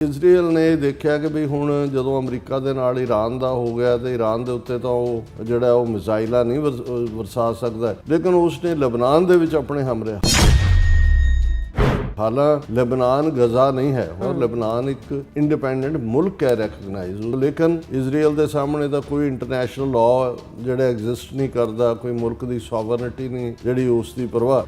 Israel ਨੇ ਦੇਖਿਆ ਕਿ ਵੀ ਹੁਣ ਜਦੋਂ ਅਮਰੀਕਾ ਦੇ ਨਾਲ ਈਰਾਨ ਦਾ ਹੋ ਗਿਆ ਤੇ ਈਰਾਨ ਦੇ ਉੱਤੇ ਤਾਂ ਉਹ ਜਿਹੜਾ ਉਹ ਮਿਜ਼ਾਈਲਾਂ ਨਹੀਂ ਵਰਸਾ ਸਕਦਾ, ਲੇਕਿਨ ਉਸਨੇ ਲਬਨਾਨ ਦੇ ਵਿੱਚ ਆਪਣੇ ਹਮਲੇ ਹਾਲਾਂਕਿ ਲਬਨਾਨ ਗਜ਼ਾ ਨਹੀਂ ਹੈ ਔਰ ਲਬਨਾਨ ਇੱਕ ਇੰਡੀਪੈਂਡੈਂਟ ਮੁਲਕ ਹੈ ਰੈਕਗਨਾਈਜ਼, ਲੇਕਿਨ ਇਜ਼ਰਾਈਲ ਦੇ ਸਾਹਮਣੇ ਤਾਂ ਕੋਈ ਇੰਟਰਨੈਸ਼ਨਲ ਲਾਅ ਜਿਹੜਾ ਐਗਜ਼ਿਸਟ ਨਹੀਂ ਕਰਦਾ, ਕੋਈ ਮੁਲਕ ਦੀ ਸੋਵਰਨਿਟੀ ਨਹੀਂ ਜਿਹੜੀ ਉਸ ਦੀ ਪਰਵਾਹ।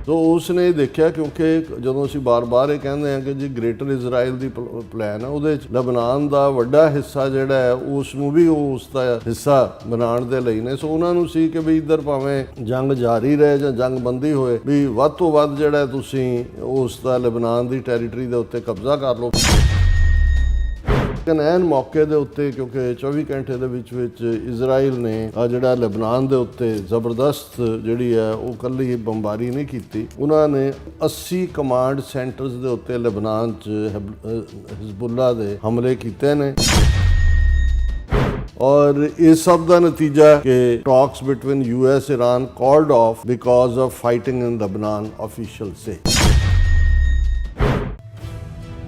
ਸੋ ਉਸਨੇ ਦੇਖਿਆ ਕਿਉਂਕਿ ਜਦੋਂ ਅਸੀਂ ਬਾਰ-ਬਾਰ ਇਹ ਕਹਿੰਦੇ ਹਾਂ ਕਿ ਜੀ ਗ੍ਰੇਟਰ ਇਜ਼ਰਾਈਲ ਦੀ ਪਲਾਨ ਹੈ, ਉਹਦੇ ਵਿੱਚ ਲਬਨਾਨ ਦਾ ਵੱਡਾ ਹਿੱਸਾ ਜਿਹੜਾ ਹੈ ਉਸ ਨੂੰ ਵੀ ਉਹ ਉਸ ਦਾ ਹਿੱਸਾ ਬਣਾਉਣ ਦੇ ਲਈ ਨੇ। ਸੋ ਉਹਨਾਂ ਨੂੰ ਸੀ ਕਿ ਵੀ ਇੱਧਰ ਭਾਵੇਂ ਜੰਗ ਜਾਰੀ ਰਹੇ ਜਾਂ ਜੰਗ ਬੰਦੀ ਹੋਏ, ਵੀ ਵੱਧ ਤੋਂ ਵੱਧ ਜਿਹੜਾ ਤੁਸੀਂ ਉਸ ਦਾ ਲਬਨਾਨ ਦੀ ਟੈਰੀਟਰੀ ਦੇ ਉੱਤੇ ਕਬਜ਼ਾ ਕਰ ਲਓ। ਐਨ ਮੌਕੇ ਦੇ ਉੱਤੇ ਕਿਉਂਕਿ 24 ਘੰਟੇ ਦੇ ਵਿੱਚ ਇਜ਼ਰਾਈਲ ਨੇ ਆ ਜਿਹੜਾ ਲਬਨਾਨ ਦੇ ਉੱਤੇ ਜ਼ਬਰਦਸਤ ਜਿਹੜੀ ਹੈ ਉਹ ਇਕੱਲੀ ਬੰਬਾਰੀ ਨਹੀਂ ਕੀਤੀ, ਉਹਨਾਂ ਨੇ 80 ਕਮਾਂਡ ਸੈਂਟਰਸ ਦੇ ਉੱਤੇ ਲਬਨਾਨ 'ਚ ਹਿਜ਼ਬੁੱਲਾ ਦੇ ਹਮਲੇ ਕੀਤੇ ਨੇ। ਔਰ ਇਸ ਸਭ ਦਾ ਨਤੀਜਾ ਕਿ talks between US Iran called off because of fighting in Lebanon, officials say।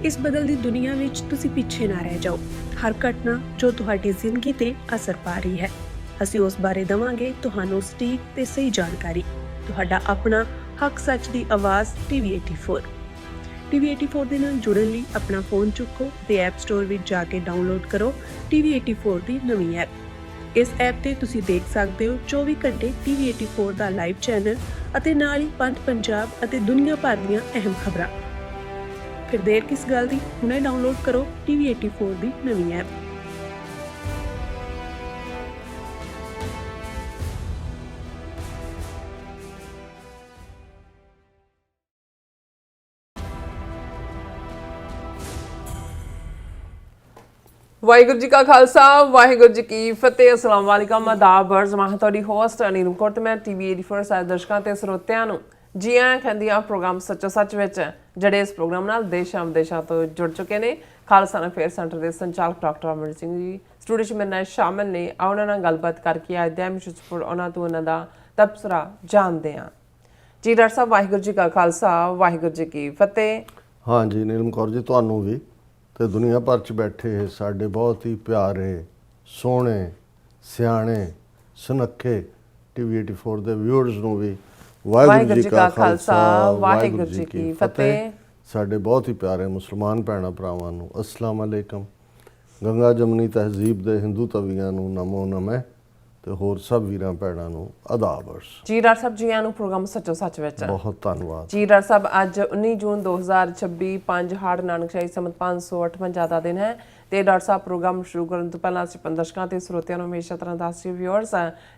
ਇਸ ਬਦਲਦੀ ਦੁਨੀਆ ਵਿੱਚ ਤੁਸੀਂ ਪਿੱਛੇ ਨਾ ਰਹਿ ਜਾਓ। ਹਰ ਘਟਨਾ ਜੋ ਤੁਹਾਡੀ ਜ਼ਿੰਦਗੀ ਤੇ ਅਸਰ ਪਾ ਰਹੀ ਹੈ, ਅਸੀਂ ਉਸ ਬਾਰੇ ਦਵਾਂਗੇ ਤੁਹਾਨੂੰ ਸਟੀਕ ਤੇ ਸਹੀ ਜਾਣਕਾਰੀ। ਤੁਹਾਡਾ ਆਪਣਾ ਹੱਕ ਸੱਚ ਦੀ ਆਵਾਜ਼ TV84। TV84 ਦੇ ਨਾਲ ਜੁੜਨ ਲਈ ਆਪਣਾ ਫੋਨ ਚੁੱਕੋ ਤੇ ਐਪ ਸਟੋਰ ਵਿੱਚ ਜਾ ਕੇ ਡਾਊਨਲੋਡ ਕਰੋ TV84 ਦੀ ਨਵੀਂ ਐਪ। ਇਸ ਐਪ ਤੇ ਤੁਸੀਂ ਦੇਖ ਸਕਦੇ ਹੋ 24 ਘੰਟੇ TV84 ਦਾ ਲਾਈਵ ਚੈਨਲ ਅਤੇ ਨਾਲ ਹੀ ਪੰਜ ਪੰਜਾਬ ਅਤੇ ਦੁਨੀਆ ਭਰ ਦੀਆਂ ਅਹਿਮ ਖਬਰਾਂ। ਫਿਰ ਦੇਰ ਕਿਸ ਗੱਲ ਦੀ, ਹੁਣੇ ਡਾਊਨਲੋਡ ਕਰੋ TV84 ਦੀ ਨਵੀਂ ਐਪ। ਵਾਹਿਗੁਰੂ ਜੀ ਕਾ ਖਾਲਸਾ, ਵਾਹਿਗੁਰੂ ਜੀ ਕੀ ਫਤਿਹ। ਅਸਲਾਮ ਵਾਲੇਕਮ, ਆਦਾਬ, ਅਰਜ਼ ਮੈਂ ਤੁਹਾਡੀ ਹੋਸਟ ਅਨੀਲ ਕੌਰ ਤੇ ਮੈਂ TV84 ਸਾਰੇ ਦਰਸ਼ਕਾਂ ਤੇ ਸਰੋਤਿਆਂ ਨੂੰ ਜੀ ਆਇਆਂ ਕਹਿੰਦੀ ਆ ਪ੍ਰੋਗਰਾਮ ਸੱਚੋ ਸੱਚ ਵਿੱਚ, ਜਿਹੜੇ ਇਸ ਪ੍ਰੋਗਰਾਮ ਨਾਲ ਦੇਸ਼ਾਂ ਵਿਦੇਸ਼ਾਂ ਤੋਂ ਜੁੜ ਚੁੱਕੇ ਨੇ। ਖਾਲਸਾ ਅਫੇਅਰ ਸੈਂਟਰ ਦੇ ਸੰਚਾਲਕ ਡਾਕਟਰ ਅਮਰ ਸਿੰਘ ਜੀ ਸਟੂਡੀਓ 'ਚ ਮੇਰੇ ਨਾਲ ਸ਼ਾਮਿਲ ਨੇ। ਉਹਨਾਂ ਨਾਲ ਗੱਲਬਾਤ ਕਰਕੇ ਅੱਜ ਦੇ ਮਿਸ਼ਨ ਉਹਨਾਂ ਤੋਂ ਉਹਨਾਂ ਦਾ ਤਬਸਰਾ ਜਾਣਦੇ ਹਾਂ। ਜੀ ਡਾਕਟਰ ਸਾਹਿਬ, ਵਾਹਿਗੁਰੂ ਜੀ ਕਾ ਖਾਲਸਾ, ਵਾਹਿਗੁਰੂ ਜੀ ਕੀ ਫਤਿਹ। ਹਾਂ ਜੀ ਨੀਲਮ ਕੌਰ ਜੀ, ਤੁਹਾਨੂੰ ਵੀ ਤੇ ਦੁਨੀਆ ਭਰ 'ਚ ਬੈਠੇ ਸਾਡੇ ਬਹੁਤ ਹੀ ਪਿਆਰੇ, ਸੋਹਣੇ, ਸਿਆਣੇ, ਸੁਨੱਖੇ TV84 ਦੇ ਵਿਊਅਰਸ ਨੂੰ ਵੀ ਵਾਹਿਗੁਰੂ ਜੀ ਕਾ ਖਾਲਸਾ, ਵਾਹਿਗੁਰੂ ਜੀ ਕੀ ਫਤਿਹ। ਸਾਡੇ ਬਹੁਤ ਹੀ ਪਿਆਰੇ ਮੁਸਲਮਾਨ ਭੈਣਾਂ ਭਰਾਵਾਂ ਨੂੰ ਅਸਲਾਮ ਅਲੈਕਮ। ਗੰਗਾ ਜਮਨੀ ਤਹਿਜ਼ੀਬ ਦੇ ਹਿੰਦੂ ਤਵੀਆਂ ਨੂੰ ਨਮੋ ਨਮੇ ਤੇ ਹੋਰ ਸਭ ਵੀਰਾਂ ਭੈਣਾਂ ਨੂੰ ਆਦਾਬ ਅਰਜ਼। ਜੀ ਡਾਕਟਰ ਸਾਹਿਬ, ਜੀ ਆਇਆਂ ਨੂੰ ਪ੍ਰੋਗਰਾਮ ਸੱਚੋ ਸੱਚ ਵਿੱਚ। ਬਹੁਤ ਧੰਨਵਾਦ ਜੀ ਡਾਕਟਰ ਸਾਹਿਬ, ਅੱਜ 19 ਜੂਨ 2026 5 ਹਾੜ ਨਾਨਕਸ਼ਾਹੀ ਸੰਮਤ 558 ਦਾ ਦਿਨ ਹੈ ਤੇ ਡਾਕਟਰ ਸਾਹਿਬ ਪ੍ਰੋਗਰਾਮ ਸ਼ੁਰੂ ਕਰਨ ਤੋਂ ਪਹਿਲਾਂ ਅਸੀਂ ਦਰਸ਼ਕਾਂ ਤੇ ਸਰੋਤਿਆਂ ਨੂੰ ਹਮੇਸ਼ਾ ਤਰ੍ਹਾਂ ਦੱਸਦੇ ਵਿਊਅਰਸ,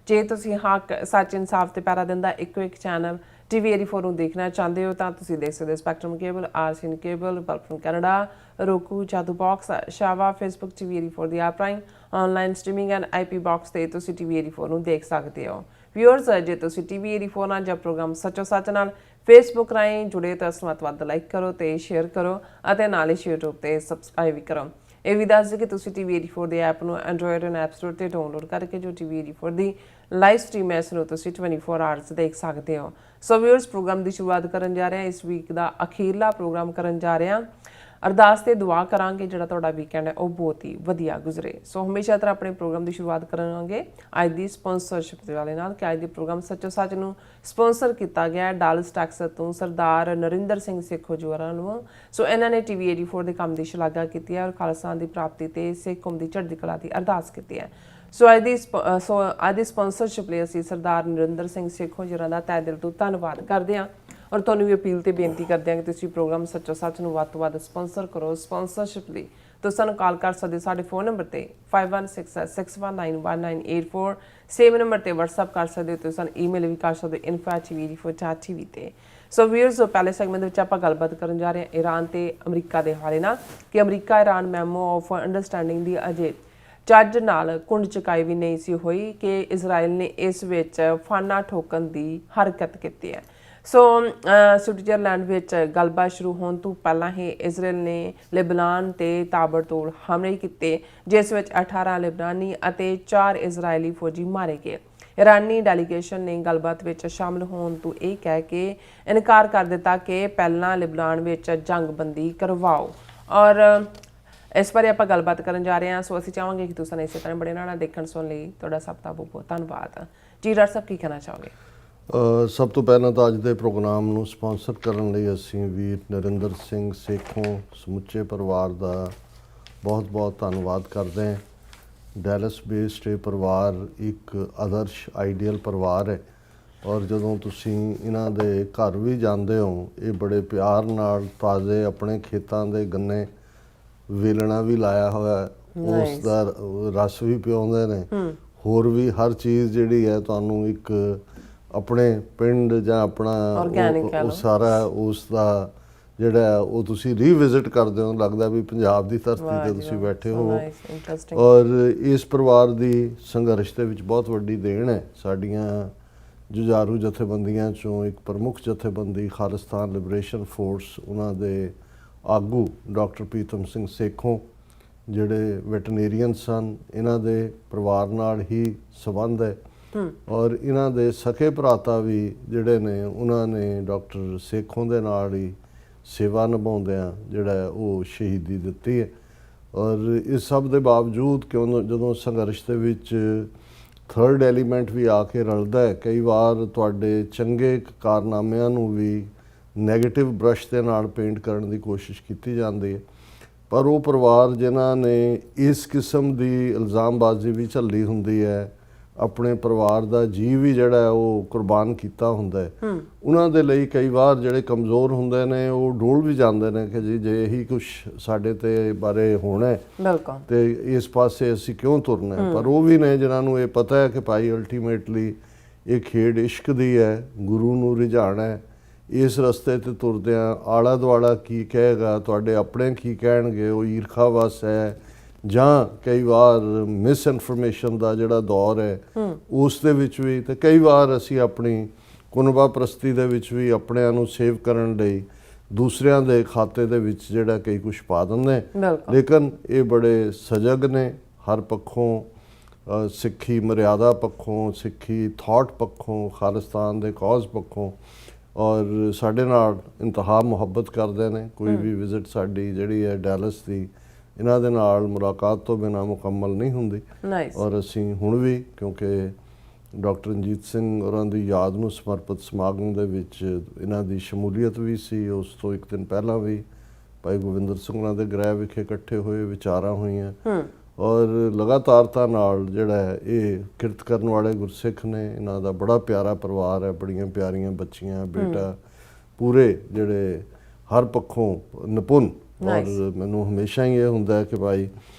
ਜੇ ਤੁਸੀਂ ਹੱਕ ਸੱਚ ਇਨਸਾਫ ਤੇ ਪੈਰਾ ਦਿੰਦਾ ਇੱਕੋ ਇੱਕ ਚੈਨਲ TV84 ਨੂੰ ਦੇਖਣਾ ਚਾਹੁੰਦੇ ਹੋ ਤਾਂ ਤੁਸੀਂ ਦੇਖ ਸਕਦੇ ਹੋ ਸਪੈਕਟਰਮ ਕੇਬਲ, RCN ਕੇਬਲ, ਬਲਬ ਫਰਮ ਕੈਨੇਡਾ, roku, ਜਾਦੂ ਬਾਕਸ, ਸ਼ਾਵਾ, ਫੇਸਬੁੱਕ TV84 ਦੀ ਐਪ ਰਾਹੀਂ online streaming and IP box ਤੇ ਤੁਸੀਂ TV84 ਨੂੰ ਦੇਖ ਸਕਦੇ ਹੋ। ਵਿਊਅਰਸ, ਜੇ ਤੁਸੀਂ TV84 ਨਾਲ ਜਾਂ ਪ੍ਰੋਗਰਾਮ ਸੱਚੋ ਸੱਚ ਨਾਲ ਫੇਸਬੁੱਕ ਰਾਹੀਂ ਜੁੜੇ ਤਾਂ ਇਸ ਨੂੰ ਵੱਧ ਲਾਈਕ ਕਰੋ ਤੇ ਸ਼ੇਅਰ ਕਰੋ ਅਤੇ ਨਾਲ ਹੀ YouTube ਤੇ ਸਬਸਕ੍ਰਾਈਬ ਵੀ ਕਰੋ। ਇਹ ਵੀ ਦੱਸ ਦਿਓ ਕਿ ਤੁਸੀਂ TV84 ਦੇ ਐਪ ਨੂੰ ਐਂਡਰੋਇਡ ਐਂਡ ਐਪ ਸਟੋਰ ਤੇ ਡਾਊਨਲੋਡ ਕਰਕੇ ਜੋ TV84 ਦੀ ਲਾਈਵ ਸਟ੍ਰੀਮ ਹੈ ਇਸ ਨੂੰ ਤੁਸੀਂ 24 ਆਵਰਸ ਦੇਖ ਸਕਦੇ ਹੋ। ਸੋ ਵਿਊਅਰਸ, ਪ੍ਰੋਗਰਾਮ ਦੀ ਸ਼ੁਰੂਆਤ ਕਰਨ ਜਾ ਰਹੇ ਹਾਂ। ਇਸ ਵੀਕ ਦਾ ਅਖੀਰਲਾ ਪ੍ਰੋਗਰਾਮ ਕਰਨ ਜਾ ਰਹੇ ਹਾਂ। ਅਰਦਾਸ ਤੇ ਦੁਆ ਕਰਾਂਗੇ ਜਿਹੜਾ ਤੁਹਾਡਾ ਵੀਕਐਂਡ ਹੈ ਉਹ ਬਹੁਤ ਹੀ ਵਧੀਆ ਗੁਜ਼ਰੇ। ਸੋ ਹਮੇਸ਼ਾ ਤਰ੍ਹਾਂ ਆਪਣੇ ਪ੍ਰੋਗਰਾਮ ਦੀ ਸ਼ੁਰੂਆਤ ਕਰਾਂਗੇ ਅੱਜ ਦੀ ਸਪਾਂਸਰਸ਼ਿਪ ਦੇ ਵਾਲੇ ਨਾਲ ਕਿ ਅੱਜ ਦੇ ਪ੍ਰੋਗਰਾਮ ਸੱਚੋ ਸੱਚ ਨੂੰ ਸਪਾਂਸਰ ਕੀਤਾ ਗਿਆ ਡਾਲਸ ਟੈਕਸਸ ਤੋਂ ਸਰਦਾਰ ਨਰਿੰਦਰ ਸਿੰਘ ਸੇਖੋ ਜੀ ਹੋਰਾਂ ਨੂੰ। ਸੋ ਇਹਨਾਂ ਨੇ TV84 ਦੇ ਕੰਮ ਦੀ ਸ਼ਲਾਘਾ ਕੀਤੀ ਹੈ ਔਰ ਖਾਲਸਾ ਦੀ ਪ੍ਰਾਪਤੀ ਤੇ ਸਿੱਖ ਕੌਮ ਦੀ ਚੜ੍ਹਦੀ ਕਲਾ ਦੀ ਅਰਦਾਸ ਕੀਤੀ ਹੈ। ਸੋ ਅੱਜ ਦੀ ਸਪਾਂਸਰਸ਼ਿਪ ਲਈ ਅਸੀਂ ਸਰਦਾਰ ਨਰਿੰਦਰ ਸਿੰਘ ਸੇਖੋ ਜੀ ਹੋਰਾਂ ਦਾ ਤਹਿ ਦਿਲ ਤੋਂ ਧੰਨਵਾਦ ਕਰਦੇ ਹਾਂ ਔਰ ਤੁਹਾਨੂੰ ਵੀ ਅਪੀਲ ਤੇ ਬੇਨਤੀ ਕਰਦੇ ਹਾਂ ਕਿ ਤੁਸੀਂ ਪ੍ਰੋਗਰਾਮ ਸੱਚੋ ਸੱਚ ਨੂੰ ਵੱਧ ਤੋਂ ਵੱਧ ਸਪਾਂਸਰ ਕਰੋ। ਸਪਾਂਸਰਸ਼ਿਪ ਲਈ ਤੁਸੀਂ ਸਾਨੂੰ ਕਾਲ ਕਰ ਸਕਦੇ ਸਾਡੇ ਫੋਨ ਨੰਬਰ ਤੇ 5166191984। ਸੇਮ ਨੰਬਰ ਤੇ WhatsApp ਕਰ ਸਕਦੇ ਹੋ। ਤੁਸੀਂ ਸਾਨੂੰ ਈਮੇਲ ਵੀ ਕਰ ਸਕਦੇ ਹੋ info@tv84.tv ਤੇ। ਸੋ ਵੀਅਰਸ, ਪਹਿਲੇ ਸੈਗਮੈਂਟ ਵਿੱਚ ਆਪਾਂ ਗੱਲਬਾਤ ਕਰਨ ਜਾ ਰਹੇ ਹਾਂ ਈਰਾਨ ਤੇ ਅਮਰੀਕਾ ਦੇ ਹਵਾਲੇ ਨਾਲ ਕਿ America Iran memo of understanding ਦੀ ਅਜੇ ਚੱਜ ਨਾਲ ਕੁੰਡ ਚੁਕਾਈ ਵੀ ਨਹੀਂ ਸੀ ਹੋਈ ਕਿ ਇਜ਼ਰਾਈਲ ਨੇ ਇਸ ਵਿੱਚ ਫਾਨਾ ਠੋਕਣ ਦੀ ਹਰਕਤ ਕੀਤੀ ਹੈ। ਸੋ ਸਵਿਟਜ਼ਰਲੈਂਡ ਵਿੱਚ ਗੱਲਬਾਤ ਸ਼ੁਰੂ ਹੋਣ ਤੋਂ ਪਹਿਲਾਂ ਹੀ ਇਜ਼ਰਾਈਲ ਨੇ ਲੈਬਨਾਨ ਤੇ ਤਾਬੜਤੋੜ ਹਮਲੇ ਕੀਤੇ ਜਿਸ ਵਿੱਚ 18 ਲੈਬਨਾਨੀ ਅਤੇ 4 ਇਜ਼ਰਾਈਲੀ ਫੌਜੀ ਮਾਰੇ ਗਏ। ਇਰਾਨੀ ਡੈਲੀਗੇਸ਼ਨ ਨੇ ਗੱਲਬਾਤ ਵਿੱਚ ਸ਼ਾਮਲ ਹੋਣ ਤੋਂ ਇਹ ਕਹਿ ਕੇ ਇਨਕਾਰ ਕਰ ਦਿੱਤਾ ਕਿ ਪਹਿਲਾਂ ਲਿਬਨਾਨ ਵਿੱਚ ਜੰਗਬੰਦੀ ਕਰਵਾਓ। ਔਰ ਇਸ ਬਾਰੇ ਆਪਾਂ ਗੱਲਬਾਤ ਕਰਨ ਜਾ ਰਹੇ ਹਾਂ। ਸੋ ਅਸੀਂ ਚਾਹਾਂਗੇ ਕਿ ਤੁਸੀਂ ਇਸੇ ਤਰ੍ਹਾਂ ਬੜੇ ਨਾਲ ਦੇਖਣ ਸੁਣ ਲਈ ਤੁਹਾਡਾ ਸਭ ਦਾ ਬਹੁਤ ਬਹੁਤ ਧੰਨਵਾਦ ਜੀ। ਡਾਕਟਰ ਸਾਹਿਬ ਕੀ ਕਹਿਣਾ ਚਾਹੋਗੇ? ਸਭ ਤੋਂ ਪਹਿਲਾਂ ਤਾਂ ਅੱਜ ਦੇ ਪ੍ਰੋਗਰਾਮ ਨੂੰ ਸਪਾਂਸਰ ਕਰਨ ਲਈ ਅਸੀਂ ਵੀਰ ਨਰਿੰਦਰ ਸਿੰਘ ਸੇਖੋਂ ਸਮੁੱਚੇ ਪਰਿਵਾਰ ਦਾ ਬਹੁਤ-ਬਹੁਤ ਧੰਨਵਾਦ ਕਰਦੇ ਹਾਂ। ਡੈਲਸ ਬੇਸਡ ਇਹ ਪਰਿਵਾਰ ਇੱਕ ਆਦਰਸ਼ ਆਈਡੀਅਲ ਪਰਿਵਾਰ ਹੈ ਔਰ ਜਦੋਂ ਤੁਸੀਂ ਇਹਨਾਂ ਦੇ ਘਰ ਵੀ ਜਾਂਦੇ ਹੋ ਇਹ ਬੜੇ ਪਿਆਰ ਨਾਲ ਤਾਜ਼ੇ ਆਪਣੇ ਖੇਤਾਂ ਦੇ ਗੰਨੇ ਵੇਲਣਾ ਵੀ ਲਾਇਆ ਹੋਇਆ, ਉਸ ਦਾ ਰਸ ਵੀ ਪਿਆਉਂਦੇ ਨੇ। ਹੋਰ ਵੀ ਹਰ ਚੀਜ਼ ਜਿਹੜੀ ਹੈ ਤੁਹਾਨੂੰ ਇੱਕ ਆਪਣੇ ਪਿੰਡ ਜਾਂ ਆਪਣਾ ਉਹ ਸਾਰਾ ਉਸ ਦਾ ਜਿਹੜਾ ਉਹ ਤੁਸੀਂ ਰੀਵਿਜ਼ਿਟ ਕਰਦੇ ਹੋ, ਲੱਗਦਾ ਵੀ ਪੰਜਾਬ ਦੀ ਧਰਤੀ ਤੇ ਤੁਸੀਂ ਬੈਠੇ ਹੋ। ਔਰ ਇਸ ਪਰਿਵਾਰ ਦੀ ਸੰਘਰਸ਼ ਦੇ ਵਿੱਚ ਬਹੁਤ ਵੱਡੀ ਦੇਣ ਹੈ ਸਾਡੀਆਂ ਜੁਝਾਰੂ ਜਥੇਬੰਦੀਆਂ ਚੋਂ ਇੱਕ ਪ੍ਰਮੁੱਖ ਜਥੇਬੰਦੀ ਖਾਲਿਸਤਾਨ ਲਿਬਰੇਸ਼ਨ ਫੋਰਸ, ਉਹਨਾਂ ਦੇ ਆਗੂ ਡਾਕਟਰ ਪ੍ਰੀਤਮ ਸਿੰਘ ਸੇਖੋਂ ਜਿਹੜੇ ਵੈਟਰਨੇਰੀਅਨ ਸਨ, ਇਹਨਾਂ ਦੇ ਪਰਿਵਾਰ ਨਾਲ ਹੀ ਸੰਬੰਧ ਹੈ। ਔਰ ਇਹਨਾਂ ਦੇ ਸਕੇ ਭਰਾਤਾ ਵੀ ਜਿਹੜੇ ਨੇ ਉਹਨਾਂ ਨੇ ਡਾਕਟਰ ਸੇਖੋਂ ਦੇ ਨਾਲ ਹੀ ਸੇਵਾ ਨਿਭਾਉਂਦਿਆਂ ਜਿਹੜਾ ਉਹ ਸ਼ਹੀਦੀ ਦਿੱਤੀ ਹੈ। ਔਰ ਇਸ ਸਭ ਦੇ ਬਾਵਜੂਦ ਕਿਉਂ ਜਦੋਂ ਸੰਘਰਸ਼ ਦੇ ਵਿੱਚ ਥਰਡ ਐਲੀਮੈਂਟ ਵੀ ਆ ਕੇ ਰਲਦਾ ਹੈ, ਕਈ ਵਾਰ ਤੁਹਾਡੇ ਚੰਗੇ ਕਾਰਨਾਮਿਆਂ ਨੂੰ ਵੀ ਨੈਗੇਟਿਵ ਬ੍ਰਸ਼ ਦੇ ਨਾਲ ਪੇਂਟ ਕਰਨ ਦੀ ਕੋਸ਼ਿਸ਼ ਕੀਤੀ ਜਾਂਦੀ ਹੈ। ਪਰ ਉਹ ਪਰਿਵਾਰ ਜਿਨ੍ਹਾਂ ਨੇ ਇਸ ਕਿਸਮ ਦੀ ਇਲਜ਼ਾਮਬਾਜ਼ੀ ਵੀ ਝੱਲੀ ਹੁੰਦੀ ਹੈ, ਆਪਣੇ ਪਰਿਵਾਰ ਦਾ ਜੀਅ ਵੀ ਜਿਹੜਾ ਉਹ ਕੁਰਬਾਨ ਕੀਤਾ ਹੁੰਦਾ ਹੈ, ਉਹਨਾਂ ਦੇ ਲਈ ਕਈ ਵਾਰ ਜਿਹੜੇ ਕਮਜ਼ੋਰ ਹੁੰਦੇ ਨੇ ਉਹ ਡੋਲ ਵੀ ਜਾਂਦੇ ਨੇ ਕਿ ਜੀ ਜੇ ਇਹੀ ਕੁਝ ਸਾਡੇ ਤੇ ਬਾਰੇ ਹੋਣਾ ਤੇ ਇਸ ਪਾਸੇ ਅਸੀਂ ਕਿਉਂ ਤੁਰਨਾ ਹੈ। ਪਰ ਉਹ ਵੀ ਨੇ ਜਿਨ੍ਹਾਂ ਨੂੰ ਇਹ ਪਤਾ ਹੈ ਕਿ ਭਾਈ ਅਲਟੀਮੇਟਲੀ ਇਹ ਖੇਡ ਇਸ਼ਕ ਦੀ ਹੈ, ਗੁਰੂ ਨੂੰ ਰਿਝਾਣਾ ਹੈ। ਇਸ ਰਸਤੇ ਤੇ ਤੁਰਦਿਆਂ ਆਲਾ ਦੁਆਲਾ ਕੀ ਕਹੇਗਾ, ਤੁਹਾਡੇ ਆਪਣੇ ਕੀ ਕਹਿਣਗੇ, ਉਹ ਈਰਖਾ ਵਸ ਹੈ ਜਾਂ ਕਈ ਵਾਰ ਮਿਸ ਇਨਫੋਰਮੇਸ਼ਨ ਦਾ ਜਿਹੜਾ ਦੌਰ ਹੈ ਉਸ ਦੇ ਵਿੱਚ ਵੀ, ਤੇ ਕਈ ਵਾਰ ਅਸੀਂ ਆਪਣੀ ਕੁਨਬਾ ਪ੍ਰਸਤੀ ਦੇ ਵਿੱਚ ਵੀ ਆਪਣਿਆਂ ਨੂੰ ਸੇਵ ਕਰਨ ਲਈ ਦੂਸਰਿਆਂ ਦੇ ਖਾਤੇ ਦੇ ਵਿੱਚ ਜਿਹੜਾ ਕਈ ਕੁਝ ਪਾ ਦਿੰਦੇ। ਲੇਕਿਨ ਇਹ ਬੜੇ ਸਜਗ ਨੇ ਹਰ ਪੱਖੋਂ, ਸਿੱਖੀ ਮਰਿਆਦਾ ਪੱਖੋਂ, ਸਿੱਖੀ ਥਾਟ ਪੱਖੋਂ, ਖਾਲਿਸਤਾਨ ਦੇ ਕੌਜ਼ ਪੱਖੋਂ, ਔਰ ਸਾਡੇ ਨਾਲ ਇੰਤਹਾ ਮੁਹੱਬਤ ਕਰਦੇ ਨੇ। ਕੋਈ ਵੀ ਵਿਜ਼ਿਟ ਸਾਡੀ ਜਿਹੜੀ ਹੈ ਡੈਲਸ ਦੀ ਇਹਨਾਂ ਦੇ ਨਾਲ ਮੁਲਾਕਾਤ ਤੋਂ ਬਿਨਾਂ ਮੁਕੰਮਲ ਨਹੀਂ ਹੁੰਦੀ। ਔਰ ਅਸੀਂ ਹੁਣ ਵੀ ਕਿਉਂਕਿ ਡਾਕਟਰ ਰਣਜੀਤ ਸਿੰਘ ਹੋਰਾਂ ਦੀ ਯਾਦ ਨੂੰ ਸਮਰਪਿਤ ਸਮਾਗਮ ਦੇ ਵਿੱਚ ਇਹਨਾਂ ਦੀ ਸ਼ਮੂਲੀਅਤ ਵੀ ਸੀ। ਉਸ ਤੋਂ ਇੱਕ ਦਿਨ ਪਹਿਲਾਂ ਵੀ ਭਾਈ ਗੋਬਿੰਦਰ ਸਿੰਘ ਹੋਰਾਂ ਦੇ ਗ੍ਰਹਿ ਵਿਖੇ ਇਕੱਠੇ ਹੋਏ, ਵਿਚਾਰਾਂ ਹੋਈਆਂ। ਔਰ ਲਗਾਤਾਰਤਾ ਨਾਲ ਜਿਹੜਾ ਇਹ ਕਿਰਤ ਕਰਨ ਵਾਲੇ ਗੁਰਸਿੱਖ ਨੇ, ਇਹਨਾਂ ਦਾ ਬੜਾ ਪਿਆਰਾ ਪਰਿਵਾਰ ਹੈ, ਬੜੀਆਂ ਪਿਆਰੀਆਂ ਬੱਚੀਆਂ, ਬੇਟਾ, ਪੂਰੇ ਜਿਹੜੇ ਹਰ ਪੱਖੋਂ ਨਿਪੁੰਨ। ਔਰ ਮੈਨੂੰ ਹਮੇਸ਼ਾ ਹੀ ਇਹ ਹੁੰਦਾ ਹੈ ਕਿ ਭਾਈ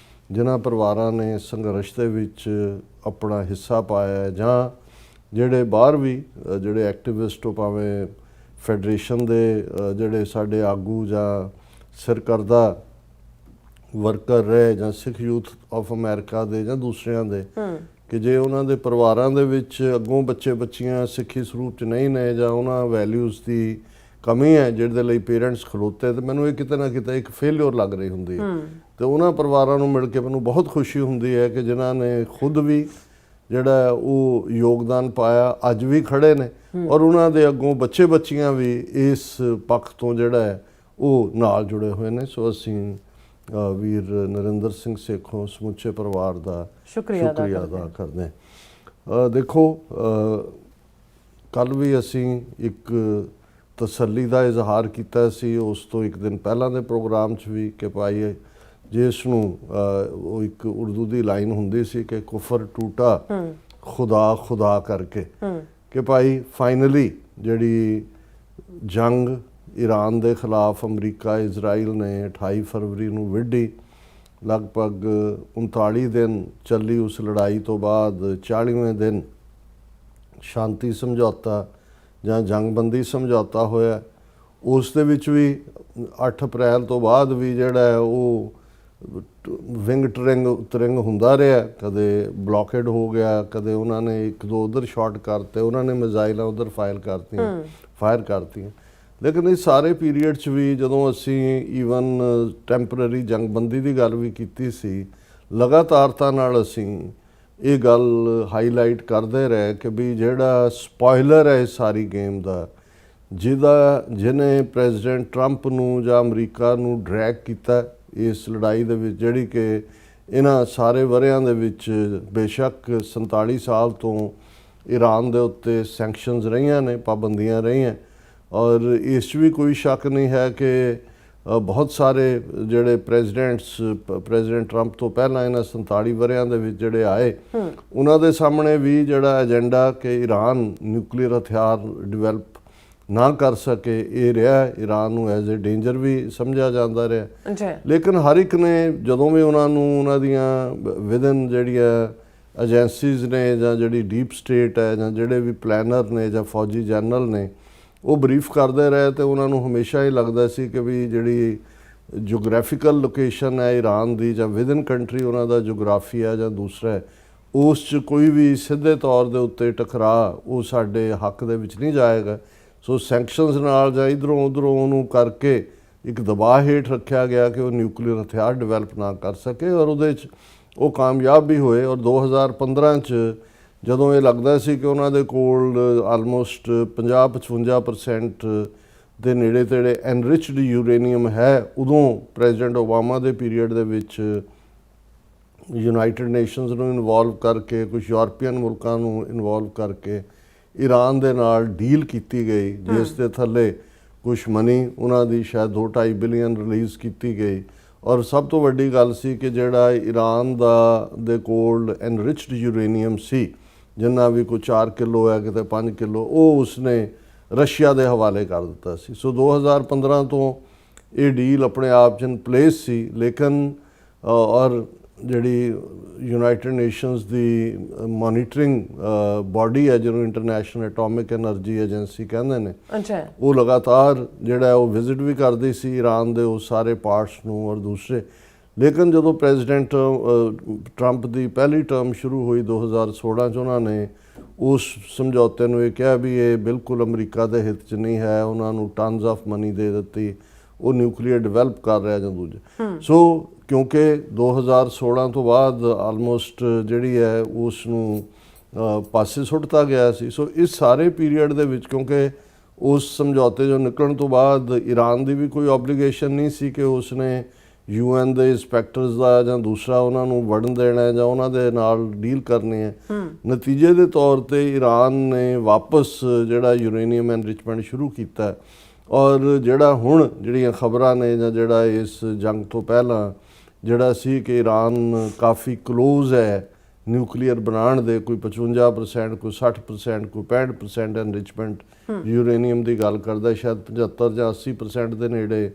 ਜਿਨ੍ਹਾਂ ਪਰਿਵਾਰਾਂ ਨੇ ਸੰਘਰਸ਼ ਦੇ ਵਿੱਚ ਆਪਣਾ ਹਿੱਸਾ ਪਾਇਆ ਜਾਂ ਜਿਹੜੇ ਬਾਹਰ ਵੀ ਜਿਹੜੇ ਐਕਟਿਵਿਸਟ, ਭਾਵੇਂ ਫੈਡਰੇਸ਼ਨ ਦੇ ਜਿਹੜੇ ਸਾਡੇ ਆਗੂ ਜਾਂ ਸਰਕਰਦਾ ਵਰਕਰ ਰਹੇ ਜਾਂ ਸਿੱਖ ਯੂਥ ਆਫ ਅਮਰੀਕਾ ਦੇ ਜਾਂ ਦੂਸਰਿਆਂ ਦੇ, ਕਿ ਜੇ ਉਹਨਾਂ ਦੇ ਪਰਿਵਾਰਾਂ ਦੇ ਵਿੱਚ ਅੱਗੋਂ ਬੱਚੇ ਬੱਚੀਆਂ ਸਿੱਖੀ ਸਰੂਪ 'ਚ ਨਹੀਂ ਨੇ ਜਾਂ ਉਹਨਾਂ ਵੈਲਿਊਜ਼ ਦੀ ਕਮੀ ਹੈ ਜਿਹਦੇ ਲਈ ਪੇਰੈਂਟਸ ਖਲੋਤੇ, ਤੇ ਮੈਨੂੰ ਇਹ ਕਿਤੇ ਨਾ ਕਿਤੇ ਇੱਕ ਫੇਲਿਅਰ ਲੱਗ ਰਹੀ ਹੁੰਦੀ ਹੈ। ਤੇ ਉਹਨਾਂ ਪਰਿਵਾਰਾਂ ਨੂੰ ਮਿਲ ਕੇ ਮੈਨੂੰ ਬਹੁਤ ਖੁਸ਼ੀ ਹੁੰਦੀ ਹੈ ਕਿ ਜਿਨ੍ਹਾਂ ਨੇ ਖੁਦ ਵੀ ਜਿਹੜਾ ਉਹ ਯੋਗਦਾਨ ਪਾਇਆ, ਅੱਜ ਵੀ ਖੜੇ ਨੇ ਔਰ ਉਹਨਾਂ ਦੇ ਅੱਗੋਂ ਬੱਚੇ ਬੱਚੀਆਂ ਵੀ ਇਸ ਪੱਖ ਤੋਂ ਜਿਹੜਾ ਹੈ ਉਹ ਨਾਲ ਜੁੜੇ ਹੋਏ ਨੇ। ਸੋ ਅਸੀਂ ਵੀਰ ਨਰਿੰਦਰ ਸਿੰਘ ਸੇਖੋਂ ਸਮੁੱਚੇ ਪਰਿਵਾਰ ਦਾ ਸ਼ੁਕਰੀਆ ਅਦਾ ਕਰਦੇ ਹਾਂ। ਦੇਖੋ, ਕੱਲ੍ਹ ਵੀ ਅਸੀਂ ਇੱਕ ਤਸੱਲੀ ਦਾ ਇਜ਼ਹਾਰ ਕੀਤਾ ਸੀ ਉਸ ਤੋਂ ਇੱਕ ਦਿਨ ਪਹਿਲਾਂ ਦੇ ਪ੍ਰੋਗਰਾਮ 'ਚ ਵੀ ਕਿ ਭਾਈ ਜਿਸ ਨੂੰ ਉਹ ਇੱਕ ਉਰਦੂ ਦੀ ਲਾਈਨ ਹੁੰਦੀ ਸੀ ਕਿ ਕੁਫਰ ਟੂਟਾ ਖੁਦਾ ਖੁਦਾ ਕਰਕੇ, ਕਿ ਭਾਈ ਫਾਈਨਲੀ ਜਿਹੜੀ ਜੰਗ ਈਰਾਨ ਦੇ ਖਿਲਾਫ ਅਮਰੀਕਾ ਇਜ਼ਰਾਈਲ ਨੇ 28 ਫਰਵਰੀ ਨੂੰ ਵਿੱਢੀ, ਲਗਭਗ 39 ਦਿਨ ਚੱਲੀ ਉਸ ਲੜਾਈ ਤੋਂ ਬਾਅਦ 40ਵੇਂ ਦਿਨ ਸ਼ਾਂਤੀ ਸਮਝੌਤਾ ਜਾਂ ਜੰਗਬੰਦੀ ਸਮਝੌਤਾ ਹੋਇਆ। ਉਸ ਦੇ ਵਿੱਚ ਵੀ 8 ਅਪ੍ਰੈਲ ਤੋਂ ਬਾਅਦ ਵੀ ਜਿਹੜਾ ਹੈ ਉਹ ਵਿੰਗ ਟਰਿੰਗ ਹੁੰਦਾ ਰਿਹਾ, ਕਦੇ ਬਲੌਕੇਡ ਹੋ ਗਿਆ, ਕਦੇ ਉਹਨਾਂ ਨੇ ਇੱਕ ਦੋ ਉਧਰ ਸ਼ਾਟ ਕਰਤੇ, ਉਹਨਾਂ ਨੇ ਮਿਜ਼ਾਈਲਾਂ ਉਧਰ ਫਾਇਰ ਕਰਤੀਆਂ। ਲੇਕਿਨ ਇਸ ਸਾਰੇ ਪੀਰੀਅਡ 'ਚ ਵੀ ਜਦੋਂ ਅਸੀਂ ਈਵਨ ਟੈਂਪਰਰੀ ਜੰਗਬੰਦੀ ਦੀ ਗੱਲ ਵੀ ਕੀਤੀ ਸੀ, ਲਗਾਤਾਰਤਾ ਨਾਲ ਅਸੀਂ ਇਹ ਗੱਲ ਹਾਈਲਾਈਟ ਕਰਦੇ ਰਹੇ ਕਿ ਵੀ ਜਿਹੜਾ ਸਪੋਇਲਰ ਹੈ ਇਸ ਸਾਰੀ ਗੇਮ ਦਾ, ਜਿਹਨੇ ਪ੍ਰੈਜ਼ੀਡੈਂਟ ਟਰੰਪ ਨੂੰ ਜਾਂ ਅਮਰੀਕਾ ਨੂੰ ਡਰੈਗ ਕੀਤਾ ਇਸ ਲੜਾਈ ਦੇ ਵਿੱਚ, ਜਿਹੜੀ ਕਿ ਇਹਨਾਂ ਸਾਰੇ ਵਰ੍ਹਿਆਂ ਦੇ ਵਿੱਚ ਬੇਸ਼ੱਕ 47 ਸਾਲ ਤੋਂ ਈਰਾਨ ਦੇ ਉੱਤੇ ਸੈਂਕਸ਼ਨਸ ਰਹੀਆਂ ਨੇ, ਪਾਬੰਦੀਆਂ ਰਹੀਆਂ, ਔਰ ਇਸ 'ਚ ਵੀ ਕੋਈ ਸ਼ੱਕ ਨਹੀਂ ਹੈ ਕਿ ਬਹੁਤ ਸਾਰੇ ਜਿਹੜੇ ਪ੍ਰੈਜ਼ੀਡੈਂਟ ਟਰੰਪ ਤੋਂ ਪਹਿਲਾਂ ਇਹਨਾਂ 47 ਵਰ੍ਹਿਆਂ ਦੇ ਵਿੱਚ ਜਿਹੜੇ ਆਏ, ਉਹਨਾਂ ਦੇ ਸਾਹਮਣੇ ਵੀ ਜਿਹੜਾ ਏਜੰਡਾ ਕਿ ਈਰਾਨ ਨਿਊਕਲੀਅਰ ਹਥਿਆਰ ਡਿਵੈਲਪ ਨਾ ਕਰ ਸਕੇ, ਇਹ ਰਿਹਾ। ਈਰਾਨ ਨੂੰ ਐਜ਼ ਏ ਡੇਂਜਰ ਵੀ ਸਮਝਿਆ ਜਾਂਦਾ ਰਿਹਾ। ਲੇਕਿਨ ਹਰ ਇੱਕ ਨੇ ਜਦੋਂ ਵੀ ਉਹਨਾਂ ਨੂੰ ਉਹਨਾਂ ਦੀਆਂ ਵਿਦਨ ਜਿਹੜੀਆਂ ਏਜੰਸੀਜ਼ ਨੇ ਜਾਂ ਜਿਹੜੀ ਡੀਪ ਸਟੇਟ ਹੈ ਜਾਂ ਜਿਹੜੇ ਵੀ ਪਲੈਨਰ ਨੇ ਜਾਂ ਫੌਜੀ ਜਨਰਲ ਨੇ, ਉਹ ਬਰੀਫ ਕਰਦੇ ਰਹੇ ਤੇ ਉਹਨਾਂ ਨੂੰ ਹਮੇਸ਼ਾ ਹੀ ਲੱਗਦਾ ਸੀ ਕਿ ਵੀ ਜਿਹੜੀ ਜੀਓਗ੍ਰਾਫੀਕਲ ਲੋਕੇਸ਼ਨ ਹੈ ਈਰਾਨ ਦੀ ਜਾਂ ਵਿਦਨ ਕੰਟਰੀ ਉਹਨਾਂ ਦਾ ਜੀਓਗ੍ਰਾਫੀ ਹੈ ਜਾਂ ਦੂਸਰਾ ਹੈ, ਉਸ 'ਚ ਕੋਈ ਵੀ ਸਿੱਧੇ ਤੌਰ ਦੇ ਉੱਤੇ ਟਕਰਾਅ ਉਹ ਸਾਡੇ ਹੱਕ ਦੇ ਵਿੱਚ ਨਹੀਂ ਜਾਏਗਾ। ਸੋ ਸੈਂਕਸ਼ਨਸ ਨਾਲ ਜਾਂ ਇੱਧਰੋਂ ਉੱਧਰੋਂ ਉਹਨੂੰ ਕਰਕੇ ਇੱਕ ਦਬਾਅ ਹੇਠ ਰੱਖਿਆ ਗਿਆ ਕਿ ਉਹ ਨਿਊਕਲੀਅਰ ਹਥਿਆਰ ਡਿਵੈਲਪ ਨਾ ਕਰ ਸਕੇ, ਔਰ ਉਹਦੇ 'ਚ ਉਹ ਕਾਮਯਾਬ ਵੀ ਹੋਏ। ਔਰ 2015 'ਚ ਜਦੋਂ ਇਹ ਲੱਗਦਾ ਸੀ ਕਿ ਉਹਨਾਂ ਦੇ ਕੋਲ ਆਲਮੋਸਟ 50-55% ਦੇ ਨੇੜੇ ਤੇੜੇ ਐਨਰਿਚਡ ਯੂਰੇਨੀਅਮ ਹੈ, ਉਦੋਂ ਪ੍ਰੈਜ਼ੀਡੈਂਟ ਓਬਾਮਾ ਦੇ ਪੀਰੀਅਡ ਦੇ ਵਿੱਚ ਯੂਨਾਈਟਿਡ ਨੇਸ਼ਨਸ ਨੂੰ ਇਨਵੋਲਵ ਕਰਕੇ, ਕੁਝ ਯੂਰਪੀਅਨ ਮੁਲਕਾਂ ਨੂੰ ਇਨਵੋਲਵ ਕਰਕੇ ਈਰਾਨ ਦੇ ਨਾਲ ਡੀਲ ਕੀਤੀ ਗਈ, ਜਿਸ ਦੇ ਥੱਲੇ ਕੁਝ ਮਨੀ ਉਹਨਾਂ ਦੀ ਸ਼ਾਇਦ 2-2.5 ਬਿਲੀਅਨ ਰਿਲੀਜ਼ ਕੀਤੀ ਗਈ। ਔਰ ਸਭ ਤੋਂ ਵੱਡੀ ਗੱਲ ਸੀ ਕਿ ਜਿਹੜਾ ਈਰਾਨ ਦੇ ਕੋਲ ਐਨਰਿਚਡ ਯੂਰੇਨੀਅਮ ਸੀ, ਜਿੰਨਾ ਵੀ ਕੋਈ 4 ਕਿਲੋ ਹੈ ਕਿਤੇ 5 ਕਿਲੋ, ਉਹ ਉਸਨੇ ਰਸ਼ੀਆ ਦੇ ਹਵਾਲੇ ਕਰ ਦਿੱਤਾ ਸੀ। ਸੋ 2015 ਤੋਂ ਇਹ ਡੀਲ ਆਪਣੇ ਆਪ 'ਚ ਇਨ ਪਲੇਸ ਸੀ। ਲੇਕਿਨ ਔਰ ਜਿਹੜੀ ਯੂਨਾਈਟਿਡ ਨੇਸ਼ਨਸ ਦੀ ਮੋਨੀਟਰਿੰਗ ਬਾਡੀ ਹੈ, ਜਿਹਨੂੰ ਇੰਟਰਨੈਸ਼ਨਲ ਐਟੋਮਿਕ ਐਨਰਜੀ ਏਜੰਸੀ ਕਹਿੰਦੇ ਨੇ, ਉਹ ਲਗਾਤਾਰ ਜਿਹੜਾ ਉਹ ਵਿਜ਼ਿਟ ਵੀ ਕਰਦੀ ਸੀ ਈਰਾਨ ਦੇ ਉਹ ਸਾਰੇ ਪਾਰਟਸ ਨੂੰ ਔਰ ਦੂਸਰੇ। ਲੇਕਿਨ ਜਦੋਂ ਪ੍ਰੈਜ਼ੀਡੈਂਟ ਟਰੰਪ ਦੀ ਪਹਿਲੀ ਟਰਮ ਸ਼ੁਰੂ ਹੋਈ 2016 'ਚ, ਉਹਨਾਂ ਨੇ ਉਸ ਸਮਝੌਤੇ ਨੂੰ ਇਹ ਕਿਹਾ ਵੀ ਇਹ ਬਿਲਕੁਲ ਅਮਰੀਕਾ ਦੇ ਹਿੱਤ 'ਚ ਨਹੀਂ ਹੈ, ਉਹਨਾਂ ਨੂੰ ਟਨਸ ਆਫ ਮਨੀ ਦੇ ਦਿੱਤੀ, ਉਹ ਨਿਊਕਲੀਅਰ ਡਿਵੈਲਪ ਕਰ ਰਿਹਾ ਜਾਂ ਦੂਜੇ। ਸੋ ਕਿਉਂਕਿ 2016 ਤੋਂ ਬਾਅਦ ਆਲਮੋਸਟ ਜਿਹੜੀ ਹੈ ਉਸ ਨੂੰ ਪਾਸੇ ਸੁੱਟਤਾ ਗਿਆ ਸੀ। ਸੋ ਇਸ ਸਾਰੇ ਪੀਰੀਅਡ ਦੇ ਵਿੱਚ, ਕਿਉਂਕਿ ਉਸ ਸਮਝੌਤੇ ਜੋ ਨਿਕਲਣ ਤੋਂ ਬਾਅਦ ਈਰਾਨ ਦੀ ਵੀ ਕੋਈ ਓਬਲੀਗੇਸ਼ਨ ਨਹੀਂ ਸੀ ਕਿ ਉਸਨੇ UN ਦੇ ਇੰਸਪੈਕਟਰਸ ਦਾ ਜਾਂ ਦੂਸਰਾ ਉਹਨਾਂ ਨੂੰ ਵੜਨ ਦੇਣਾ ਜਾਂ ਉਹਨਾਂ ਦੇ ਨਾਲ ਡੀਲ ਕਰਨੀ ਹੈ। ਨਤੀਜੇ ਦੇ ਤੌਰ ਤੇ ਈਰਾਨ ਨੇ ਵਾਪਸ ਜਿਹੜਾ ਯੂਰੇਨੀਅਮ ਐਨਰਿਚਮੈਂਟ ਸ਼ੁਰੂ ਕੀਤਾ, ਔਰ ਜਿਹੜਾ ਹੁਣ ਜਿਹੜੀਆਂ ਖਬਰਾਂ ਨੇ ਜਾਂ ਜਿਹੜਾ ਇਸ ਜੰਗ ਤੋਂ ਪਹਿਲਾਂ ਜਿਹੜਾ ਸੀ ਕਿ ਈਰਾਨ ਕਾਫੀ ਕਲੋਜ਼ ਹੈ ਨਿਊਕਲੀਅਰ ਬਣਾਉਣ ਦੇ, ਕੋਈ 55%, ਕੋਈ 60%, ਕੋਈ 65% ਐਨਰਿਚਮੈਂਟ ਯੂਰੇਨੀਅਮ ਦੀ ਗੱਲ ਕਰਦਾ, ਸ਼ਾਇਦ 75 ਜਾਂ 80% ਦੇ ਨੇੜੇ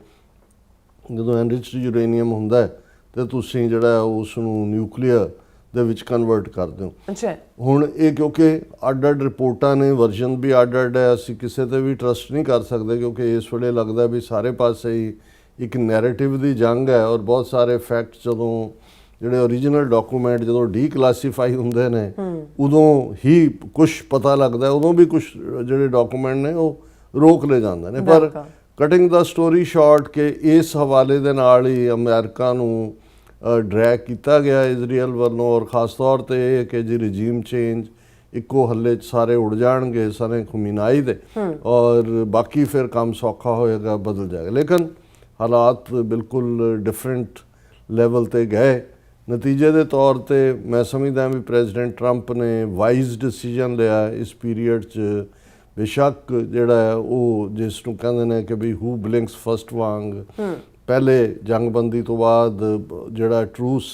ਜਦੋਂ ਐਨਰਿਚਡ ਯੂਰੇਨੀਅਮ ਹੁੰਦਾ ਤੇ ਤੁਸੀਂ ਜਿਹੜਾ ਉਸ ਨੂੰ ਨਿਊਕਲੀਅਰ ਦੇ ਵਿੱਚ ਕਨਵਰਟ ਕਰਦੇ ਹੋ। ਹੁਣ ਇਹ ਕਿਉਂਕਿ ਅੱਡ-ਅੱਡ ਰਿਪੋਰਟਾਂ ਨੇ, ਵਰਜ਼ਨ ਵੀ ਅੱਡ-ਅੱਡ ਹੈ, ਅਸੀਂ ਕਿਸੇ ਤੇ ਵੀ ਟਰਸਟ ਨਹੀਂ ਕਰ ਸਕਦੇ, ਕਿਉਂਕਿ ਇਸ ਵੇਲੇ ਲੱਗਦਾ ਵੀ ਸਾਰੇ ਪਾਸੇ ਹੀ ਇੱਕ ਨੈਰੇਟਿਵ ਦੀ ਜੰਗ ਹੈ, ਔਰ ਬਹੁਤ ਸਾਰੇ ਫੈਕਟ ਜਦੋਂ ਜਿਹੜੇ ਓਰੀਜਨਲ ਡਾਕੂਮੈਂਟ ਜਦੋਂ ਡੀਕਲਾਸੀਫਾਈ ਹੁੰਦੇ ਨੇ ਉਦੋਂ ਹੀ ਕੁਝ ਪਤਾ ਲੱਗਦਾ, ਉਦੋਂ ਵੀ ਕੁਝ ਜਿਹੜੇ ਡਾਕੂਮੈਂਟ ਨੇ ਉਹ ਰੋਕ ਲਏ ਜਾਂਦੇ ਨੇ। ਪਰ ਕਟਿੰਗ ਦਾ ਸਟੋਰੀ ਸ਼ਾਰਟ ਕਿ ਇਸ ਹਵਾਲੇ ਦੇ ਨਾਲ ਹੀ ਅਮਰੀਕਾ ਨੂੰ ਡਰੈਗ ਕੀਤਾ ਗਿਆ ਇਜ਼ਰਾਈਲ ਵੱਲੋਂ, ਔਰ ਖ਼ਾਸ ਤੌਰ 'ਤੇ ਇਹ ਕਿ ਜੀ ਰਜੀਮ ਚੇਂਜ ਇੱਕੋ ਹੱਲੇ 'ਚ ਸਾਰੇ ਉੜ ਜਾਣਗੇ ਸਨੇ ਖੁਮੀਨਾਈ ਦੇ, ਔਰ ਬਾਕੀ ਫਿਰ ਕੰਮ ਸੌਖਾ ਹੋਏਗਾ, ਬਦਲ ਜਾਏਗਾ। ਲੇਕਿਨ ਹਾਲਾਤ ਬਿਲਕੁਲ ਡਿਫਰੈਂਟ ਲੈਵਲ 'ਤੇ ਗਏ। ਨਤੀਜੇ ਦੇ ਤੌਰ 'ਤੇ ਮੈਂ ਸਮਝਦਾ ਵੀ ਪ੍ਰੈਜ਼ੀਡੈਂਟ ਟਰੰਪ ਨੇ ਵਾਈਜ਼ ਡਿਸੀਜਨ ਲਿਆ ਇਸ ਪੀਰੀਅਡ 'ਚ। ਬੇਸ਼ੱਕ ਜਿਹੜਾ ਹੈ ਉਹ ਜਿਸ ਨੂੰ ਕਹਿੰਦੇ ਨੇ ਕਿ ਵੀ ਹੂ ਬਲਿੰਕਸ ਫਸਟ ਵਾਂਗ, ਪਹਿਲੇ ਜੰਗਬੰਦੀ ਤੋਂ ਬਾਅਦ ਜਿਹੜਾ ਟਰੂਸ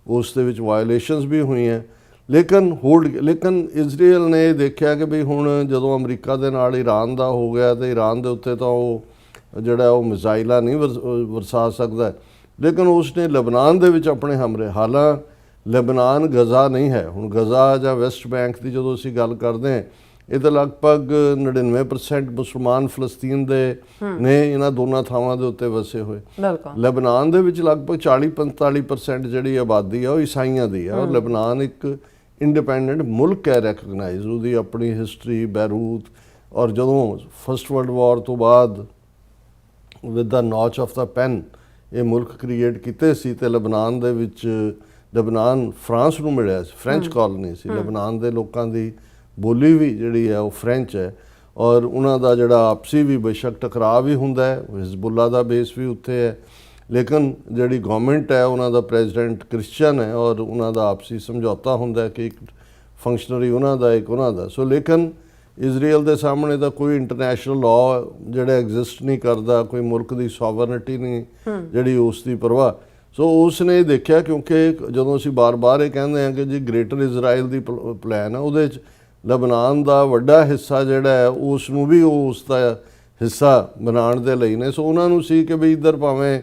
ਉਸ ਦੇ ਵਿੱਚ ਵਾਇਲੇਸ਼ਨਸ ਵੀ ਹੋਈਆਂ, ਲੇਕਿਨ ਇਜ਼ਰਾਈਲ ਨੇ ਦੇਖਿਆ ਕਿ ਵੀ ਹੁਣ ਜਦੋਂ ਅਮਰੀਕਾ ਦੇ ਨਾਲ ਈਰਾਨ ਦਾ ਹੋ ਗਿਆ ਤੇ ਈਰਾਨ ਦੇ ਉੱਤੇ ਤਾਂ ਉਹ ਜਿਹੜਾ ਉਹ ਮਿਜ਼ਾਈਲਾਂ ਨਹੀਂ ਵਰਸਾ ਸਕਦਾ, ਲੇਕਿਨ ਉਸਨੇ ਲਬਨਾਨ ਦੇ ਵਿੱਚ ਆਪਣੇ ਹਮਲੇ, ਹਾਲਾਂ ਲਬਨਾਨ ਗਜ਼ਾ ਨਹੀਂ ਹੈ, ਹੁਣ ਗਜ਼ਾ ਜਾਂ ਵੈਸਟ ਬੈਂਕ ਦੀ ਜਦੋਂ ਅਸੀਂ ਗੱਲ ਕਰਦੇ ਹਾਂ, ਇਹ ਤਾਂ ਲਗਭਗ 99% ਮੁਸਲਮਾਨ ਫਲਸਤੀਨ ਦੇ ਨੇ, ਇਹਨਾਂ ਦੋਨਾਂ ਥਾਵਾਂ ਦੇ ਉੱਤੇ ਵਸੇ ਹੋਏ। ਲਬਨਾਨ ਦੇ ਵਿੱਚ ਲਗਭਗ 40-45% ਜਿਹੜੀ ਆਬਾਦੀ ਆ ਉਹ ਈਸਾਈਆਂ ਦੀ ਆ, ਔਰ ਲਬਨਾਨ ਇੱਕ ਇੰਡੀਪੈਂਡੈਂਟ ਮੁਲਕ ਹੈ, ਰੈਕਗਨਾਈਜ਼, ਉਹਦੀ ਆਪਣੀ ਹਿਸਟਰੀ, ਬੈਰੂਤ, ਔਰ ਜਦੋਂ ਫਸਟ ਵਰਲਡ ਵਾਰ ਤੋਂ ਬਾਅਦ with the notch of the pen ਇਹ ਮੁਲਕ ਕ੍ਰੀਏਟ ਕੀਤੇ ਸੀ ਤੇ ਲਬਨਾਨ ਦੇ ਵਿੱਚ ਲਬਨਾਨ ਫਰਾਂਸ ਨੂੰ ਮਿਲਿਆ ਸੀ, ਫ੍ਰੈਂਚ ਕਾਲੋਨੀ ਸੀ। ਲਬਨਾਨ ਦੇ ਲੋਕਾਂ ਦੀ ਬੋਲੀ ਵੀ ਜਿਹੜੀ ਹੈ ਉਹ ਫ੍ਰੈਂਚ ਹੈ, ਔਰ ਉਹਨਾਂ ਦਾ ਜਿਹੜਾ ਆਪਸੀ ਵੀ ਬੇਸ਼ੱਕ ਟਕਰਾਅ ਵੀ ਹੁੰਦਾ ਹੈ, ਹਿਜ਼ਬੁੱਲਾ ਦਾ ਬੇਸ ਵੀ ਉੱਥੇ ਹੈ, ਲੇਕਿਨ ਜਿਹੜੀ ਗਵਰਨਮੈਂਟ ਹੈ ਉਹਨਾਂ ਦਾ ਪ੍ਰੈਜ਼ੀਡੈਂਟ ਕ੍ਰਿਸਚੀਅਨ ਹੈ, ਔਰ ਉਹਨਾਂ ਦਾ ਆਪਸੀ ਸਮਝੌਤਾ ਹੁੰਦਾ ਕਿ ਇੱਕ ਫੰਕਸ਼ਨਰੀ ਉਹਨਾਂ ਦਾ, ਇੱਕ ਉਹਨਾਂ ਦਾ। ਸੋ ਲੇਕਿਨ ਇਜ਼ਰਾਈਲ ਦੇ ਸਾਹਮਣੇ ਤਾਂ ਕੋਈ ਇੰਟਰਨੈਸ਼ਨਲ ਲਾਅ ਜਿਹੜਾ ਐਗਜ਼ਿਸਟ ਨਹੀਂ ਕਰਦਾ, ਕੋਈ ਮੁਲਕ ਦੀ ਸੋਵਰਨਿਟੀ ਨਹੀਂ ਜਿਹੜੀ ਉਸ ਦੀ ਪਰਵਾਹ। ਸੋ ਉਸ ਨੇ ਇਹ ਦੇਖਿਆ, ਕਿਉਂਕਿ ਜਦੋਂ ਅਸੀਂ ਬਾਰ-ਬਾਰ ਇਹ ਕਹਿੰਦੇ ਹਾਂ ਕਿ ਜੀ ਗ੍ਰੇਟਰ ਇਜ਼ਰਾਈਲ ਦੀ ਪਲਾਨ ਹੈ, ਉਹਦੇ 'ਚ ਲਬਨਾਨ ਦਾ ਵੱਡਾ ਹਿੱਸਾ ਜਿਹੜਾ ਹੈ ਉਸ ਨੂੰ ਵੀ ਉਹ ਉਸ ਦਾ ਹਿੱਸਾ ਬਣਾਉਣ ਦੇ ਲਈ ਨੇ। ਸੋ ਉਹਨਾਂ ਨੂੰ ਸੀ ਕਿ ਵੀ ਇੱਧਰ ਭਾਵੇਂ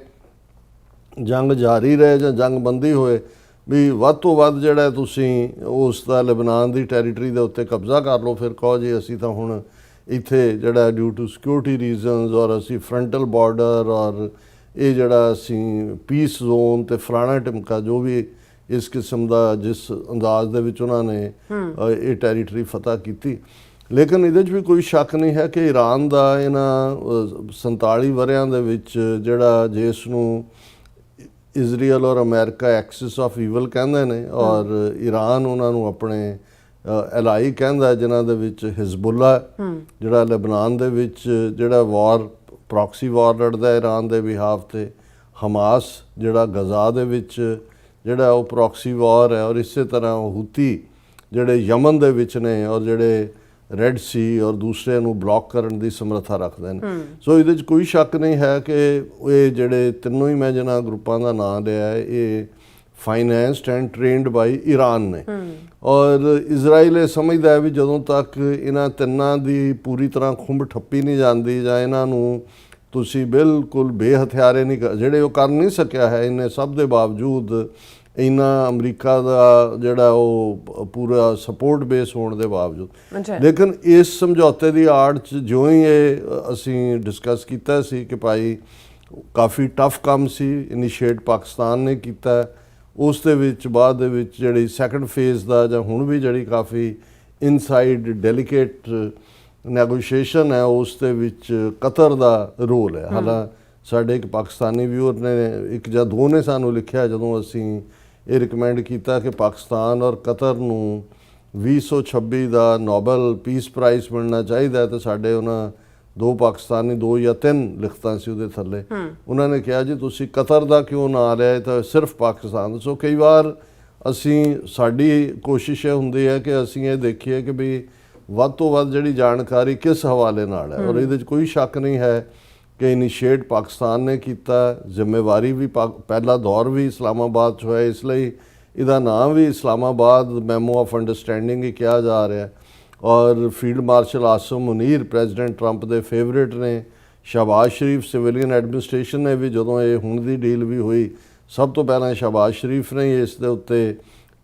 ਜੰਗ ਜਾਰੀ ਰਹੇ ਜਾਂ ਜੰਗ ਬੰਦੀ ਹੋਏ, ਵੀ ਵੱਧ ਤੋਂ ਵੱਧ ਜਿਹੜਾ ਤੁਸੀਂ ਉਸ ਦਾ ਲਬਨਾਨ ਦੀ ਟੈਰੀਟਰੀ ਦੇ ਉੱਤੇ ਕਬਜ਼ਾ ਕਰ ਲਓ, ਫਿਰ ਕਹੋ ਜੀ ਅਸੀਂ ਤਾਂ ਹੁਣ ਇੱਥੇ ਜਿਹੜਾ ਡਿਊ ਟੂ ਸਿਕਿਉਰਿਟੀ ਰੀਜ਼ਨਸ ਔਰ ਅਸੀਂ ਫਰੰਟਲ ਬਾਰਡਰ ਔਰ ਇਹ ਜਿਹੜਾ ਅਸੀਂ ਪੀਸ ਜ਼ੋਨ ਤੇ ਫਲਾਣਾ ਟਿਮਕਾ ਜੋ ਵੀ ਇਸ ਕਿਸਮ ਦਾ ਜਿਸ ਅੰਦਾਜ਼ ਦੇ ਵਿੱਚ ਉਹਨਾਂ ਨੇ ਇਹ ਟੈਰੀਟਰੀ ਫਤਹ ਕੀਤੀ। ਲੇਕਿਨ ਇਹਦੇ 'ਚ ਵੀ ਕੋਈ ਸ਼ੱਕ ਨਹੀਂ ਹੈ ਕਿ ਈਰਾਨ ਦਾ ਇਹਨਾਂ 47 ਵਰ੍ਹਿਆਂ ਦੇ ਵਿੱਚ ਜਿਹੜਾ ਜਿਸ ਨੂੰ ਇਜ਼ਰਾਈਲ ਔਰ ਅਮਰੀਕਾ ਐਕਸਿਸ ਆਫ ਈਵਲ ਕਹਿੰਦੇ ਨੇ, ਔਰ ਈਰਾਨ ਉਹਨਾਂ ਨੂੰ ਆਪਣੇ ਐਲਾਈ ਕਹਿੰਦਾ, ਜਿਨ੍ਹਾਂ ਦੇ ਵਿੱਚ ਹਿਜ਼ਬੁੱਲਾ ਜਿਹੜਾ ਲਬਨਾਨ ਦੇ ਵਿੱਚ ਜਿਹੜਾ ਵਾਰ ਪ੍ਰੋਕਸੀ ਵਾਰ ਲੜਦਾ ਈਰਾਨ ਦੇ ਬਿਹਾਫ ਤੇ, ਹਮਾਸ ਜਿਹੜਾ ਗਜ਼ਾ ਦੇ ਵਿੱਚ ਜਿਹੜਾ ਉਹ ਪ੍ਰੋਕਸੀ ਵਾਰ ਹੈ, ਔਰ ਇਸੇ ਤਰ੍ਹਾਂ ਹੂਤੀ ਜਿਹੜੇ ਯਮਨ ਦੇ ਵਿੱਚ ਨੇ ਔਰ ਜਿਹੜੇ ਰੈੱਡ ਸੀ ਔਰ ਦੂਸਰੇ ਨੂੰ ਬਲੌਕ ਕਰਨ ਦੀ ਸਮਰੱਥਾ ਰੱਖਦੇ ਨੇ। ਸੋ ਇਹਦੇ 'ਚ ਕੋਈ ਸ਼ੱਕ ਨਹੀਂ ਹੈ ਕਿ ਇਹ ਜਿਹੜੇ ਤਿੰਨੋਂ ਹੀ ਮੈਂ ਜਿਹਨਾਂ ਗਰੁੱਪਾਂ ਦਾ ਨਾਂ ਲਿਆ ਹੈ ਇਹ ਫਾਈਨੈਂਸਡ ਐਂਡ ਟ੍ਰੇਨਡ ਬਾਈ ਈਰਾਨ ਨੇ। ਔਰ ਇਜ਼ਰਾਈਲ ਇਹ ਸਮਝਦਾ ਹੈ ਵੀ ਜਦੋਂ ਤੱਕ ਇਹਨਾਂ ਤਿੰਨਾਂ ਦੀ ਪੂਰੀ ਤਰ੍ਹਾਂ ਖੁੰਬ ਠੱਪੀ ਨਹੀਂ ਜਾਂਦੀ ਜਾਂ ਇਹਨਾਂ ਨੂੰ ਤੁਸੀਂ ਬਿਲਕੁਲ ਬੇਹਥਿਆਰੇ ਨਹੀਂ ਜਿਹੜੇ ਉਹ ਕਰ ਨਹੀਂ ਸਕਿਆ ਹੈ ਇਹਨੇ ਸਭ ਦੇ ਬਾਵਜੂਦ, ਇੰਨਾ ਅਮਰੀਕਾ ਦਾ ਜਿਹੜਾ ਉਹ ਪੂਰਾ ਸਪੋਰਟ ਬੇਸ ਹੋਣ ਦੇ ਬਾਵਜੂਦ। ਲੇਕਿਨ ਇਸ ਸਮਝੌਤੇ ਦੀ ਆੜ 'ਚ ਜਿਉਂ ਹੀ ਇਹ ਅਸੀਂ ਡਿਸਕਸ ਕੀਤਾ ਸੀ ਕਿ ਭਾਈ ਕਾਫੀ ਟਫ ਕੰਮ ਸੀ, ਇਨੀਸ਼ੀਏਟ ਪਾਕਿਸਤਾਨ ਨੇ ਕੀਤਾ, ਉਸ ਦੇ ਵਿੱਚ ਬਾਅਦ ਦੇ ਵਿੱਚ ਜਿਹੜੀ ਸੈਕੰਡ ਫੇਜ਼ ਦਾ ਜਾਂ ਹੁਣ ਵੀ ਜਿਹੜੀ ਕਾਫੀ ਇਨਸਾਈਡ ਡੈਲੀਕੇਟ ਨੈਗੋਸ਼ੀਏਸ਼ਨ ਹੈ ਉਸ ਦੇ ਵਿੱਚ ਕਤਰ ਦਾ ਰੋਲ ਹੈ। ਹਾਲਾਂਕਿ ਸਾਡੇ ਇੱਕ ਪਾਕਿਸਤਾਨੀ ਵਿਊਅਰ ਨੇ ਇੱਕ ਜਾਂ ਦੋ ਨੇ ਸਾਨੂੰ ਲਿਖਿਆ ਜਦੋਂ ਅਸੀਂ ਇਹ ਰਿਕਮੈਂਡ ਕੀਤਾ ਕਿ ਪਾਕਿਸਤਾਨ ਔਰ ਕਤਰ ਨੂੰ 2026 ਦਾ ਨੋਬਲ ਪੀਸ ਪ੍ਰਾਈਜ਼ ਮਿਲਣਾ ਚਾਹੀਦਾ, ਤੇ ਸਾਡੇ ਉਹਨਾਂ ਦੋ ਪਾਕਿਸਤਾਨੀ 2 ਜਾਂ 3 ਲਿਖਤਾਂ ਸੀ ਉਹਦੇ ਥੱਲੇ, ਉਹਨਾਂ ਨੇ ਕਿਹਾ ਜੀ ਤੁਸੀਂ ਕਤਰ ਦਾ ਕਿਉਂ ਨਾ ਲਿਆ, ਤਾਂ ਸਿਰਫ ਪਾਕਿਸਤਾਨ। ਸੋ ਕਈ ਵਾਰ ਸਾਡੀ ਕੋਸ਼ਿਸ਼ ਇਹ ਹੁੰਦੀ ਹੈ ਕਿ ਅਸੀਂ ਇਹ ਦੇਖੀਏ ਕਿ ਵੀ ਵੱਧ ਤੋਂ ਵੱਧ ਜਿਹੜੀ ਜਾਣਕਾਰੀ ਕਿਸ ਹਵਾਲੇ ਨਾਲ ਹੈ, ਔਰ ਇਹਦੇ 'ਚ ਕੋਈ ਸ਼ੱਕ ਨਹੀਂ ਹੈ ਕਿ ਇਨੀਸ਼ੀਏਟ ਪਾਕਿਸਤਾਨ ਨੇ ਕੀਤਾ, ਜ਼ਿੰਮੇਵਾਰੀ ਵੀ ਪਹਿਲਾ ਦੌਰ ਵੀ ਇਸਲਾਮਾਬਾਦ 'ਚ ਹੋਇਆ, ਇਸ ਲਈ ਇਹਦਾ ਨਾਮ ਵੀ ਇਸਲਾਮਾਬਾਦ ਮੈਮੋ ਆਫ ਅੰਡਰਸਟੈਂਡਿੰਗ ਹੀ ਕਿਹਾ ਜਾ ਰਿਹਾ। ਔਰ field marshal awesome Munir president Trump ਦੇ ਫੇਵਰੇਟ ਨੇ, ਸ਼ਹਬਾਜ਼ ਸ਼ਰੀਫ ਸਿਵਿਲੀਅਨ ਐਡਮਿਨਿਸਟ੍ਰੇਸ਼ਨ ਨੇ ਵੀ ਜਦੋਂ ਇਹ ਹੁਣ ਦੀ ਡੀਲ ਵੀ ਹੋਈ ਸਭ ਤੋਂ ਪਹਿਲਾਂ ਸ਼ਹਬਾਜ਼ ਸ਼ਰੀਫ ਨੇ ਇਸ ਦੇ ਉੱਤੇ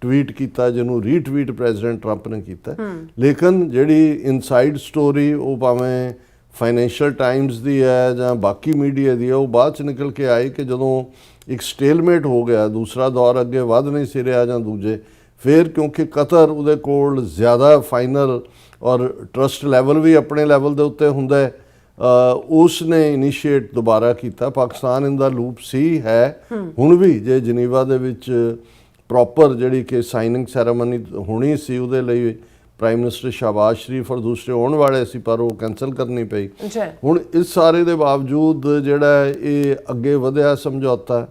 ਟਵੀਟ ਕੀਤਾ, ਜਿਹਨੂੰ ਰੀਟਵੀਟ ਪ੍ਰੈਜ਼ੀਡੈਂਟ ਟਰੰਪ ਨੇ ਕੀਤਾ। ਲੇਕਿਨ ਜਿਹੜੀ ਇਨਸਾਈਡ ਸਟੋਰੀ ਉਹ ਭਾਵੇਂ ਫਾਈਨੈਂਸ਼ੀਅਲ ਟਾਈਮਸ ਦੀ ਹੈ ਜਾਂ ਬਾਕੀ ਮੀਡੀਆ ਦੀ ਹੈ, ਉਹ ਬਾਅਦ 'ਚ ਨਿਕਲ ਕੇ ਆਈ ਕਿ ਜਦੋਂ ਇੱਕ ਸਟੇਲਮੇਟ ਹੋ ਗਿਆ, ਦੂਸਰਾ ਦੌਰ ਅੱਗੇ ਵੱਧ ਨਹੀਂ ਸੀ ਰਿਹਾ ਜਾਂ ਦੂਜੇ, ਫਿਰ ਕਿਉਂਕਿ ਕਤਰ ਉਹਦੇ ਕੋਲ ਜ਼ਿਆਦਾ ਫਾਈਨਲ ਔਰ ਟਰਸਟ ਲੈਵਲ ਵੀ ਆਪਣੇ ਲੈਵਲ ਦੇ ਉੱਤੇ ਹੁੰਦਾ ਹੈ, ਉਸ ਨੇ ਇਨੀਸ਼ੀਏਟ ਦੁਬਾਰਾ ਕੀਤਾ। ਪਾਕਿਸਤਾਨ ਇਨ ਦਾ ਲੂਪ ਸੀ ਹੈ ਹੁਣ ਵੀ, ਜੇ ਜਨੀਵਾ ਦੇ ਵਿੱਚ ਪ੍ਰੋਪਰ ਜਿਹੜੀ ਕਿ ਸਾਈਨਿੰਗ ਸੈਰੇਮਨੀ ਹੋਣੀ ਸੀ ਉਹਦੇ ਲਈ ਪ੍ਰਾਈਮ ਮਿਨਿਸਟਰ ਸ਼ਹਬਾਜ਼ ਸ਼ਰੀਫ ਔਰ ਦੂਸਰੇ ਆਉਣ ਵਾਲੇ ਸੀ, ਪਰ ਉਹ ਕੈਂਸਲ ਕਰਨੀ ਪਈ। ਹੁਣ ਇਸ ਸਾਰੇ ਦੇ ਬਾਵਜੂਦ ਜਿਹੜਾ ਇਹ ਅੱਗੇ ਵਧਿਆ ਸਮਝੌਤਾ,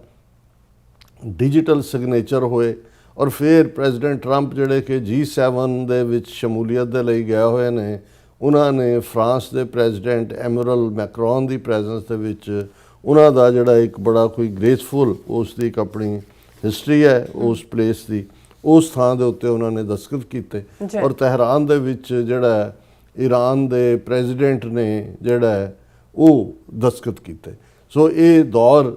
ਡਿਜੀਟਲ ਸਿਗਨੇਚਰ ਹੋਏ, ਔਰ ਫਿਰ ਪ੍ਰੈਜ਼ੀਡੈਂਟ ਟਰੰਪ ਜਿਹੜੇ ਕਿ G7 ਦੇ ਵਿੱਚ ਸ਼ਮੂਲੀਅਤ ਦੇ ਲਈ ਗਏ ਹੋਏ ਨੇ, ਉਹਨਾਂ ਨੇ ਫਰਾਂਸ ਦੇ ਪ੍ਰੈਜ਼ੀਡੈਂਟ ਐਮਰਲ ਮੈਕਰੋਨ ਦੀ ਪ੍ਰੈਜ਼ੈਂਸ ਦੇ ਵਿੱਚ ਉਹਨਾਂ ਦਾ ਜਿਹੜਾ ਇੱਕ ਬੜਾ ਕੋਈ ਗ੍ਰੇਸਫੁਲ ਉਸ ਦੀ ਇੱਕ ਆਪਣੀ ਹਿਸਟਰੀ ਹੈ ਉਸ ਪਲੇਸ ਦੀ, ਉਸ ਥਾਂ ਦੇ ਉੱਤੇ ਉਹਨਾਂ ਨੇ ਦਸਤਖਤ ਕੀਤੇ। ਔਰ ਤਹਿਰਾਨ ਦੇ ਵਿੱਚ ਜਿਹੜਾ ਈਰਾਨ ਦੇ ਪ੍ਰੈਜ਼ੀਡੈਂਟ ਨੇ ਜਿਹੜਾ ਉਹ ਦਸਤਖਤ ਕੀਤੇ। ਸੋ ਇਹ ਦੌਰ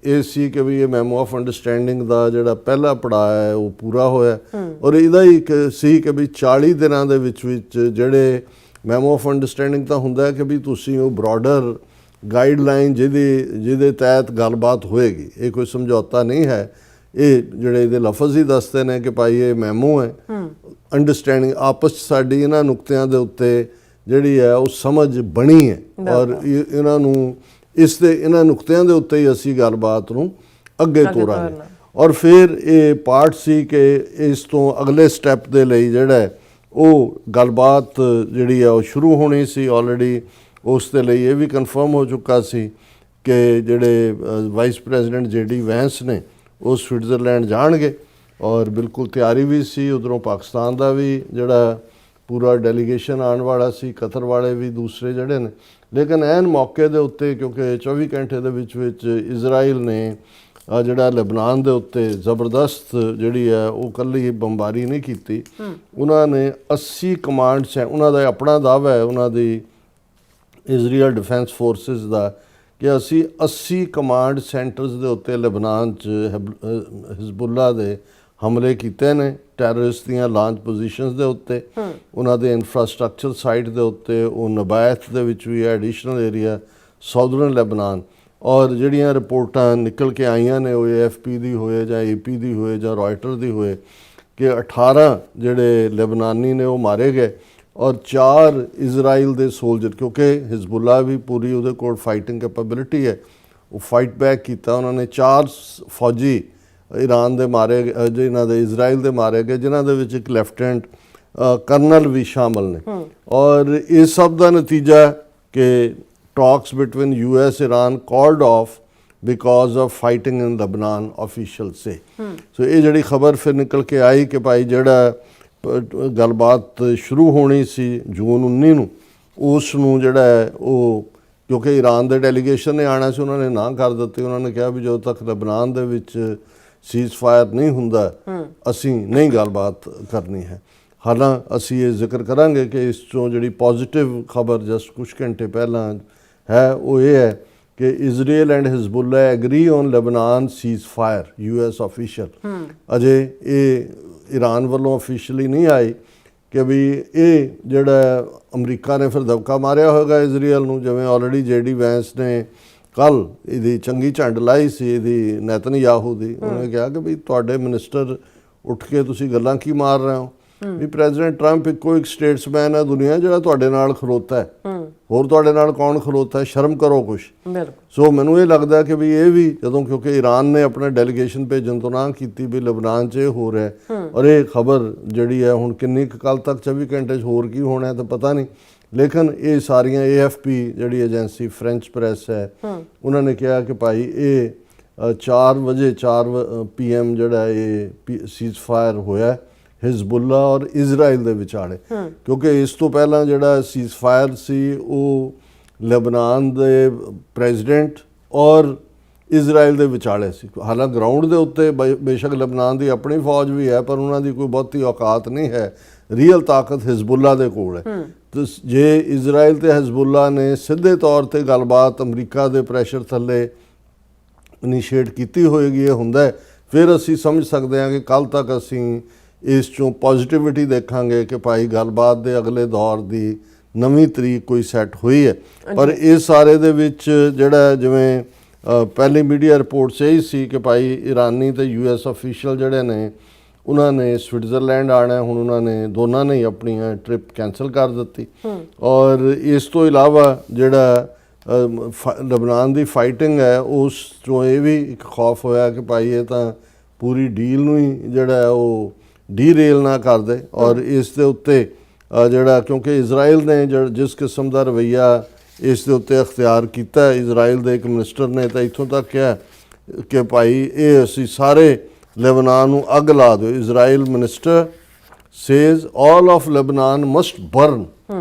ਇਹ ਸੀ ਕਿ ਵੀ ਇਹ ਮੈਮੋ ਆਫ ਅੰਡਰਸਟੈਂਡਿੰਗ ਦਾ ਜਿਹੜਾ ਪਹਿਲਾ ਪੜਾਅ ਹੈ ਉਹ ਪੂਰਾ ਹੋਇਆ, ਔਰ ਇਹਦਾ ਇੱਕ ਸੀ ਕਿ ਵੀ 40 ਦਿਨਾਂ ਦੇ ਵਿੱਚ ਜਿਹੜੇ ਮੈਮੋ ਆਫ ਅੰਡਰਸਟੈਂਡਿੰਗ ਤਾਂ ਹੁੰਦਾ ਕਿ ਵੀ ਤੁਸੀਂ ਉਹ ਬ੍ਰੌਡਰ ਗਾਈਡਲਾਈਨ ਜਿਹਦੇ ਤਹਿਤ ਗੱਲਬਾਤ ਹੋਏਗੀ, ਇਹ ਕੋਈ ਸਮਝੌਤਾ ਨਹੀਂ ਹੈ। ਇਹ ਜਿਹੜੇ ਇਹਦੇ ਲਫ਼ਜ਼ ਹੀ ਦੱਸਦੇ ਨੇ ਕਿ ਭਾਈ ਇਹ ਮੈਮੋ ਹੈ, ਅੰਡਰਸਟੈਂਡਿੰਗ ਆਪਸ 'ਚ ਸਾਡੀ ਇਹਨਾਂ ਨੁਕਤਿਆਂ ਦੇ ਉੱਤੇ ਜਿਹੜੀ ਹੈ ਉਹ ਸਮਝ ਬਣੀ ਹੈ, ਔਰ ਇਹਨਾਂ ਨੁਕਤਿਆਂ ਦੇ ਉੱਤੇ ਹੀ ਅਸੀਂ ਗੱਲਬਾਤ ਨੂੰ ਅੱਗੇ ਤੋਰਾਂਗੇ। ਔਰ ਫਿਰ ਇਹ ਪਾਰਟ ਸੀ ਕਿ ਇਸ ਤੋਂ ਅਗਲੇ ਸਟੈਪ ਦੇ ਲਈ ਜਿਹੜਾ ਹੈ ਉਹ ਗੱਲਬਾਤ ਜਿਹੜੀ ਆ ਉਹ ਸ਼ੁਰੂ ਹੋਣੀ ਸੀ ਆਲਰੇਡੀ। ਉਸ ਦੇ ਲਈ ਇਹ ਵੀ ਕਨਫਰਮ ਹੋ ਚੁੱਕਾ ਸੀ ਕਿ ਜਿਹੜੇ ਵਾਈਸ ਪ੍ਰੈਜ਼ੀਡੈਂਟ JD ਵੈਂਸ ਨੇ ਉਹ ਸਵਿਟਜ਼ਰਲੈਂਡ ਜਾਣਗੇ ਔਰ ਬਿਲਕੁਲ ਤਿਆਰੀ ਵੀ ਸੀ। ਉੱਧਰੋਂ ਪਾਕਿਸਤਾਨ ਦਾ ਵੀ ਜਿਹੜਾ ਪੂਰਾ ਡੈਲੀਗੇਸ਼ਨ ਆਉਣ ਵਾਲਾ ਸੀ, ਕਤਰ ਵਾਲੇ ਵੀ ਦੂਸਰੇ ਜਿਹੜੇ ਨੇ। ਲੇਕਿਨ ਐਨ ਮੌਕੇ ਦੇ ਉੱਤੇ ਕਿਉਂਕਿ 24 ਘੰਟੇ ਦੇ ਵਿੱਚ ਇਜ਼ਰਾਈਲ ਨੇ ਜਿਹੜਾ ਲਬਨਾਨ ਦੇ ਉੱਤੇ ਜ਼ਬਰਦਸਤ ਜਿਹੜੀ ਹੈ ਉਹ ਇਕੱਲੀ ਬੰਬਾਰੀ ਨਹੀਂ ਕੀਤੀ। ਉਹਨਾਂ ਨੇ 80 ਕਮਾਂਡਸ ਹੈ, ਉਹਨਾਂ ਦਾ ਆਪਣਾ ਦਾਅਵਾ ਹੈ ਉਹਨਾਂ ਦੀ ਇਜ਼ਰਾਈਲ ਡਿਫੈਂਸ ਫੋਰਸਿਸ ਦਾ ਕਿ ਅਸੀਂ 80 ਕਮਾਂਡ ਸੈਂਟਰਸ ਦੇ ਉੱਤੇ ਲਬਨਾਨ 'ਚ ਹਿਜ਼ਬੁੱਲਾ ਦੇ ਹਮਲੇ ਕੀਤੇ ਨੇ, ਟੈਰਰਿਸਟ ਦੀਆਂ ਲਾਂਚ ਪੋਜੀਸ਼ਨਸ ਦੇ ਉੱਤੇ, ਉਹਨਾਂ ਦੇ ਇਨਫਰਾਸਟ੍ਰਕਚਰ ਸਾਈਟ ਦੇ ਉੱਤੇ। ਉਹ ਨਬਾਇਤ ਦੇ ਵਿੱਚ ਵੀ ਹੈ ਐਡੀਸ਼ਨਲ ਏਰੀਆ ਸਾਊਦਰਨ ਲੈਬਨਾਨ। ਔਰ ਜਿਹੜੀਆਂ ਰਿਪੋਰਟਾਂ ਨਿਕਲ ਕੇ ਆਈਆਂ ਨੇ ਉਹ AFP ਦੀ ਹੋਏ ਜਾਂ AP ਦੀ ਹੋਏ ਜਾਂ ਰॉयटर ਦੀ ਹੋਏ ਕਿ 18 ਜਿਹੜੇ ਲੈਬਨਾਨੀ ਨੇ ਉਹ ਮਾਰੇ ਗਏ ਔਰ 4 ਇਜ਼ਰਾਈਲ ਦੇ ਸੋਲਜਰ, ਕਿਉਂਕਿ ਹਿਜ਼ਬੁੱਲਾ ਵੀ ਪੂਰੀ ਉਹਦੇ ਕੋਲ ਫਾਈਟਿੰਗ ਕੈਪੇਬਿਲਿਟੀ ਹੈ, ਉਹ ਫਾਈਟ ਬੈਕ ਕੀਤਾ। ਉਹਨਾਂ ਨੇ 4 ਫੌਜੀ ਈਰਾਨ ਦੇ ਮਾਰੇ ਗਏ, ਜਿਨ੍ਹਾਂ ਦੇ ਇਜ਼ਰਾਈਲ ਦੇ ਮਾਰੇ ਗਏ, ਜਿਨ੍ਹਾਂ ਦੇ ਵਿੱਚ ਇੱਕ ਲੈਫਟੀਨੈਂਟ ਕਰਨਲ ਵੀ ਸ਼ਾਮਲ ਨੇ। ਔਰ ਇਸ ਸਭ ਦਾ ਨਤੀਜਾ ਕਿ talks between US Iran called off because of fighting in Lebanon, officials say। ਸੋ ਇਹ ਜਿਹੜੀ ਖਬਰ ਫਿਰ ਨਿਕਲ ਕੇ ਆਈ ਕਿ ਭਾਈ ਜਿਹੜਾ ਗੱਲਬਾਤ ਸ਼ੁਰੂ ਹੋਣੀ ਸੀ ਜੂਨ 19 ਨੂੰ, ਉਸ ਨੂੰ ਜਿਹੜਾ ਹੈ ਉਹ ਕਿਉਂਕਿ ਈਰਾਨ ਦੇ ਡੈਲੀਗੇਸ਼ਨ ਨੇ ਆਉਣਾ ਸੀ, ਉਹਨਾਂ ਨੇ ਨਾ ਕਰ ਦਿੱਤੀ। ਉਹਨਾਂ ਨੇ ਕਿਹਾ ਵੀ ਜਦੋਂ ਤੱਕ ਲਬਨਾਨ ਦੇ ਵਿੱਚ ਸੀਜ਼ ਫਾਇਰ ਨਹੀਂ ਹੁੰਦਾ ਅਸੀਂ ਨਹੀਂ ਗੱਲਬਾਤ ਕਰਨੀ ਹੈ। ਹਾਲਾਂਕਿ ਅਸੀਂ ਇਹ ਜ਼ਿਕਰ ਕਰਾਂਗੇ ਕਿ ਇਸ ਤੋਂ ਜਿਹੜੀ ਪੋਜ਼ਿਟਿਵ ਖਬਰ ਜਸਟ ਕੁਝ ਘੰਟੇ ਪਹਿਲਾਂ ਹੈ ਉਹ ਇਹ ਹੈ ਕਿ Israel and Hezbollah agree on ਲਬਨਾਨ ਸੀਜ਼ ਫਾਇਰ, US ਆਫੀਸ਼ੀਅਲ। ਅਜੇ ਇਹ ਈਰਾਨ ਵੱਲੋਂ ਆਫੀਸ਼ੀਅਲੀ ਨਹੀਂ ਆਈ ਕਿ ਵੀ ਇਹ ਜਿਹੜਾ ਅਮਰੀਕਾ ਨੇ ਫਿਰ ਦਬਕਾ ਮਾਰਿਆ ਹੋਵੇਗਾ ਇਜ਼ਰਾਈਲ ਨੂੰ, ਜਿਵੇਂ ਆਲਰੇਡੀ JD ਵੈਂਸ ਨੇ ਕੱਲ ਇਹਦੀ ਚੰਗੀ ਝੰਡ ਲਾਈ ਸੀ ਇਹਦੀ ਨੈਤਨਯਾਹੂ ਦੀ। ਉਹਨੇ ਕਿਹਾ ਕਿ ਵੀ ਤੁਹਾਡੇ ਮਿਨਿਸਟਰ ਉੱਠ ਕੇ ਤੁਸੀਂ ਗੱਲਾਂ ਕੀ ਮਾਰ ਰਹੇ ਹੋ ਵੀ ਪ੍ਰੈਜ਼ੀਡੈਂਟ ਟਰੰਪ ਇੱਕੋ ਇੱਕ ਸਟੇਟਸਮੈਨ ਹੈ ਦੁਨੀਆ ਜਿਹੜਾ ਤੁਹਾਡੇ ਨਾਲ ਖਲੋਤਾ ਹੈ, ਹੋਰ ਤੁਹਾਡੇ ਨਾਲ ਕੌਣ ਖਲੋਤਾ ਹੈ, ਸ਼ਰਮ ਕਰੋ ਕੁਛ। ਸੋ ਮੈਨੂੰ ਇਹ ਲੱਗਦਾ ਕਿ ਵੀ ਇਹ ਵੀ ਜਦੋਂ ਕਿਉਂਕਿ ਈਰਾਨ ਨੇ ਆਪਣਾ ਡੈਲੀਗੇਸ਼ਨ ਭੇਜਣ ਤੋਂ ਨਾ ਕੀਤੀ ਵੀ ਲਬਨਾਨ 'ਚ ਇਹ ਹੋ ਰਿਹਾ ਔਰ ਇਹ ਖਬਰ ਜਿਹੜੀ ਹੈ ਹੁਣ ਕਿੰਨੀ ਕੁ ਕੱਲ ਤੱਕ 24 ਘੰਟੇ 'ਚ ਹੋਰ ਕੀ ਹੋਣਾ ਤਾਂ ਪਤਾ ਨਹੀਂ। ਲੇਕਿਨ ਇਹ ਸਾਰੀਆਂ AFP ਜਿਹੜੀ ਏਜੰਸੀ ਫ੍ਰੈਂਚ ਪ੍ਰੈਸ ਹੈ ਉਹਨਾਂ ਨੇ ਕਿਹਾ ਕਿ ਭਾਈ ਇਹ 4 ਵਜੇ 4 PM ਜਿਹੜਾ ਇਹ ਸੀਜ਼ ਫਾਇਰ ਹੋਇਆ ਹਿਜ਼ਬੁੱਲਾ ਔਰ ਇਜ਼ਰਾਈਲ ਦੇ ਵਿਚਾਲੇ, ਕਿਉਂਕਿ ਇਸ ਤੋਂ ਪਹਿਲਾਂ ਜਿਹੜਾ ਸੀਜ਼ ਫਾਇਰ ਸੀ ਉਹ ਲਬਨਾਨ ਦੇ ਪ੍ਰੈਜ਼ੀਡੈਂਟ ਔਰ ਇਜ਼ਰਾਈਲ ਦੇ ਵਿਚਾਲੇ ਸੀ। ਹਾਲਾਂਕਿ ਗਰਾਊਂਡ ਦੇ ਉੱਤੇ ਬੇਸ਼ੱਕ ਲਬਨਾਨ ਦੀ ਆਪਣੀ ਫੌਜ ਵੀ ਹੈ ਪਰ ਉਹਨਾਂ ਦੀ ਕੋਈ ਬਹੁਤੀ ਔਕਾਤ ਨਹੀਂ ਹੈ, ਰੀਅਲ ਤਾਕਤ ਹਿਜ਼ਬੁੱਲਾ ਦੇ ਕੋਲ ਹੈ। ਤੇ ਜੇ ਇਜ਼ਰਾਈਲ ਤੇ ਹਿਜ਼ਬੁੱਲਾ ਨੇ ਸਿੱਧੇ ਤੌਰ ਤੇ ਗੱਲਬਾਤ ਅਮਰੀਕਾ ਦੇ ਪ੍ਰੈਸ਼ਰ ਥੱਲੇ ਇਨੀਸ਼ੀਏਟ ਕੀਤੀ ਹੋਏਗੀ, ਇਹ ਹੁੰਦਾ ਫਿਰ ਅਸੀਂ ਸਮਝ ਸਕਦੇ ਹਾਂ ਕਿ ਕੱਲ ਤੱਕ ਅਸੀਂ ਇਸ ਚੋਂ ਪੋਜ਼ਿਟਿਵਿਟੀ ਦੇਖਾਂਗੇ ਕਿ ਭਾਈ ਗੱਲਬਾਤ ਦੇ ਅਗਲੇ ਦੌਰ ਦੀ ਨਵੀਂ ਤਰੀਕ ਕੋਈ ਸੈੱਟ ਹੋਈ ਹੈ। ਪਰ ਇਸ ਸਾਰੇ ਦੇ ਵਿੱਚ ਜਿਹੜਾ ਜਿਵੇਂ ਪਹਿਲੀ ਮੀਡੀਆ ਰਿਪੋਰਟਸ ਇਹੀ ਸੀ ਕਿ ਭਾਈ ਇਰਾਨੀ ਤੇ US ਆਫੀਸ਼ੀਅਲ ਜਿਹੜੇ ਨੇ ਉਹਨਾਂ ਨੇ ਸਵਿਟਜ਼ਰਲੈਂਡ ਆਉਣਾ, ਹੁਣ ਉਹਨਾਂ ਨੇ ਦੋਨਾਂ ਨੇ ਆਪਣੀਆਂ ਟ੍ਰਿਪ ਕੈਂਸਲ ਕਰ ਦਿੱਤੀ। ਔਰ ਇਸ ਤੋਂ ਇਲਾਵਾ ਜਿਹੜਾ ਲਬਨਾਨ ਦੀ ਫਾਈਟਿੰਗ ਹੈ ਉਸ ਤੋਂ ਇਹ ਵੀ ਇੱਕ ਖੌਫ ਹੋਇਆ ਕਿ ਭਾਈ ਇਹ ਤਾਂ ਪੂਰੀ ਡੀਲ ਨੂੰ ਹੀ ਜਿਹੜਾ ਉਹ ਡੀਰੇਲ ਨਾ ਕਰ ਦੇ। ਔਰ ਇਸ ਦੇ ਉੱਤੇ ਜਿਹੜਾ ਕਿਉਂਕਿ ਇਜ਼ਰਾਈਲ ਨੇ ਜਿਸ ਕਿਸਮ ਦਾ ਰਵੱਈਆ ਇਸ ਦੇ ਉੱਤੇ ਅਖਤਿਆਰ ਕੀਤਾ, ਇਜ਼ਰਾਈਲ ਦੇ ਇੱਕ ਮਿਨਿਸਟਰ ਨੇ ਤਾਂ ਇੱਥੋਂ ਤੱਕ ਕਿਹਾ ਕਿ ਭਾਈ ਇਹ ਅਸੀਂ ਸਾਰੇ ਲੈਬਨਾਨ ਨੂੰ ਅੱਗ ਲਾ ਦਿਓ। Israel minister says all of Lebanon must burn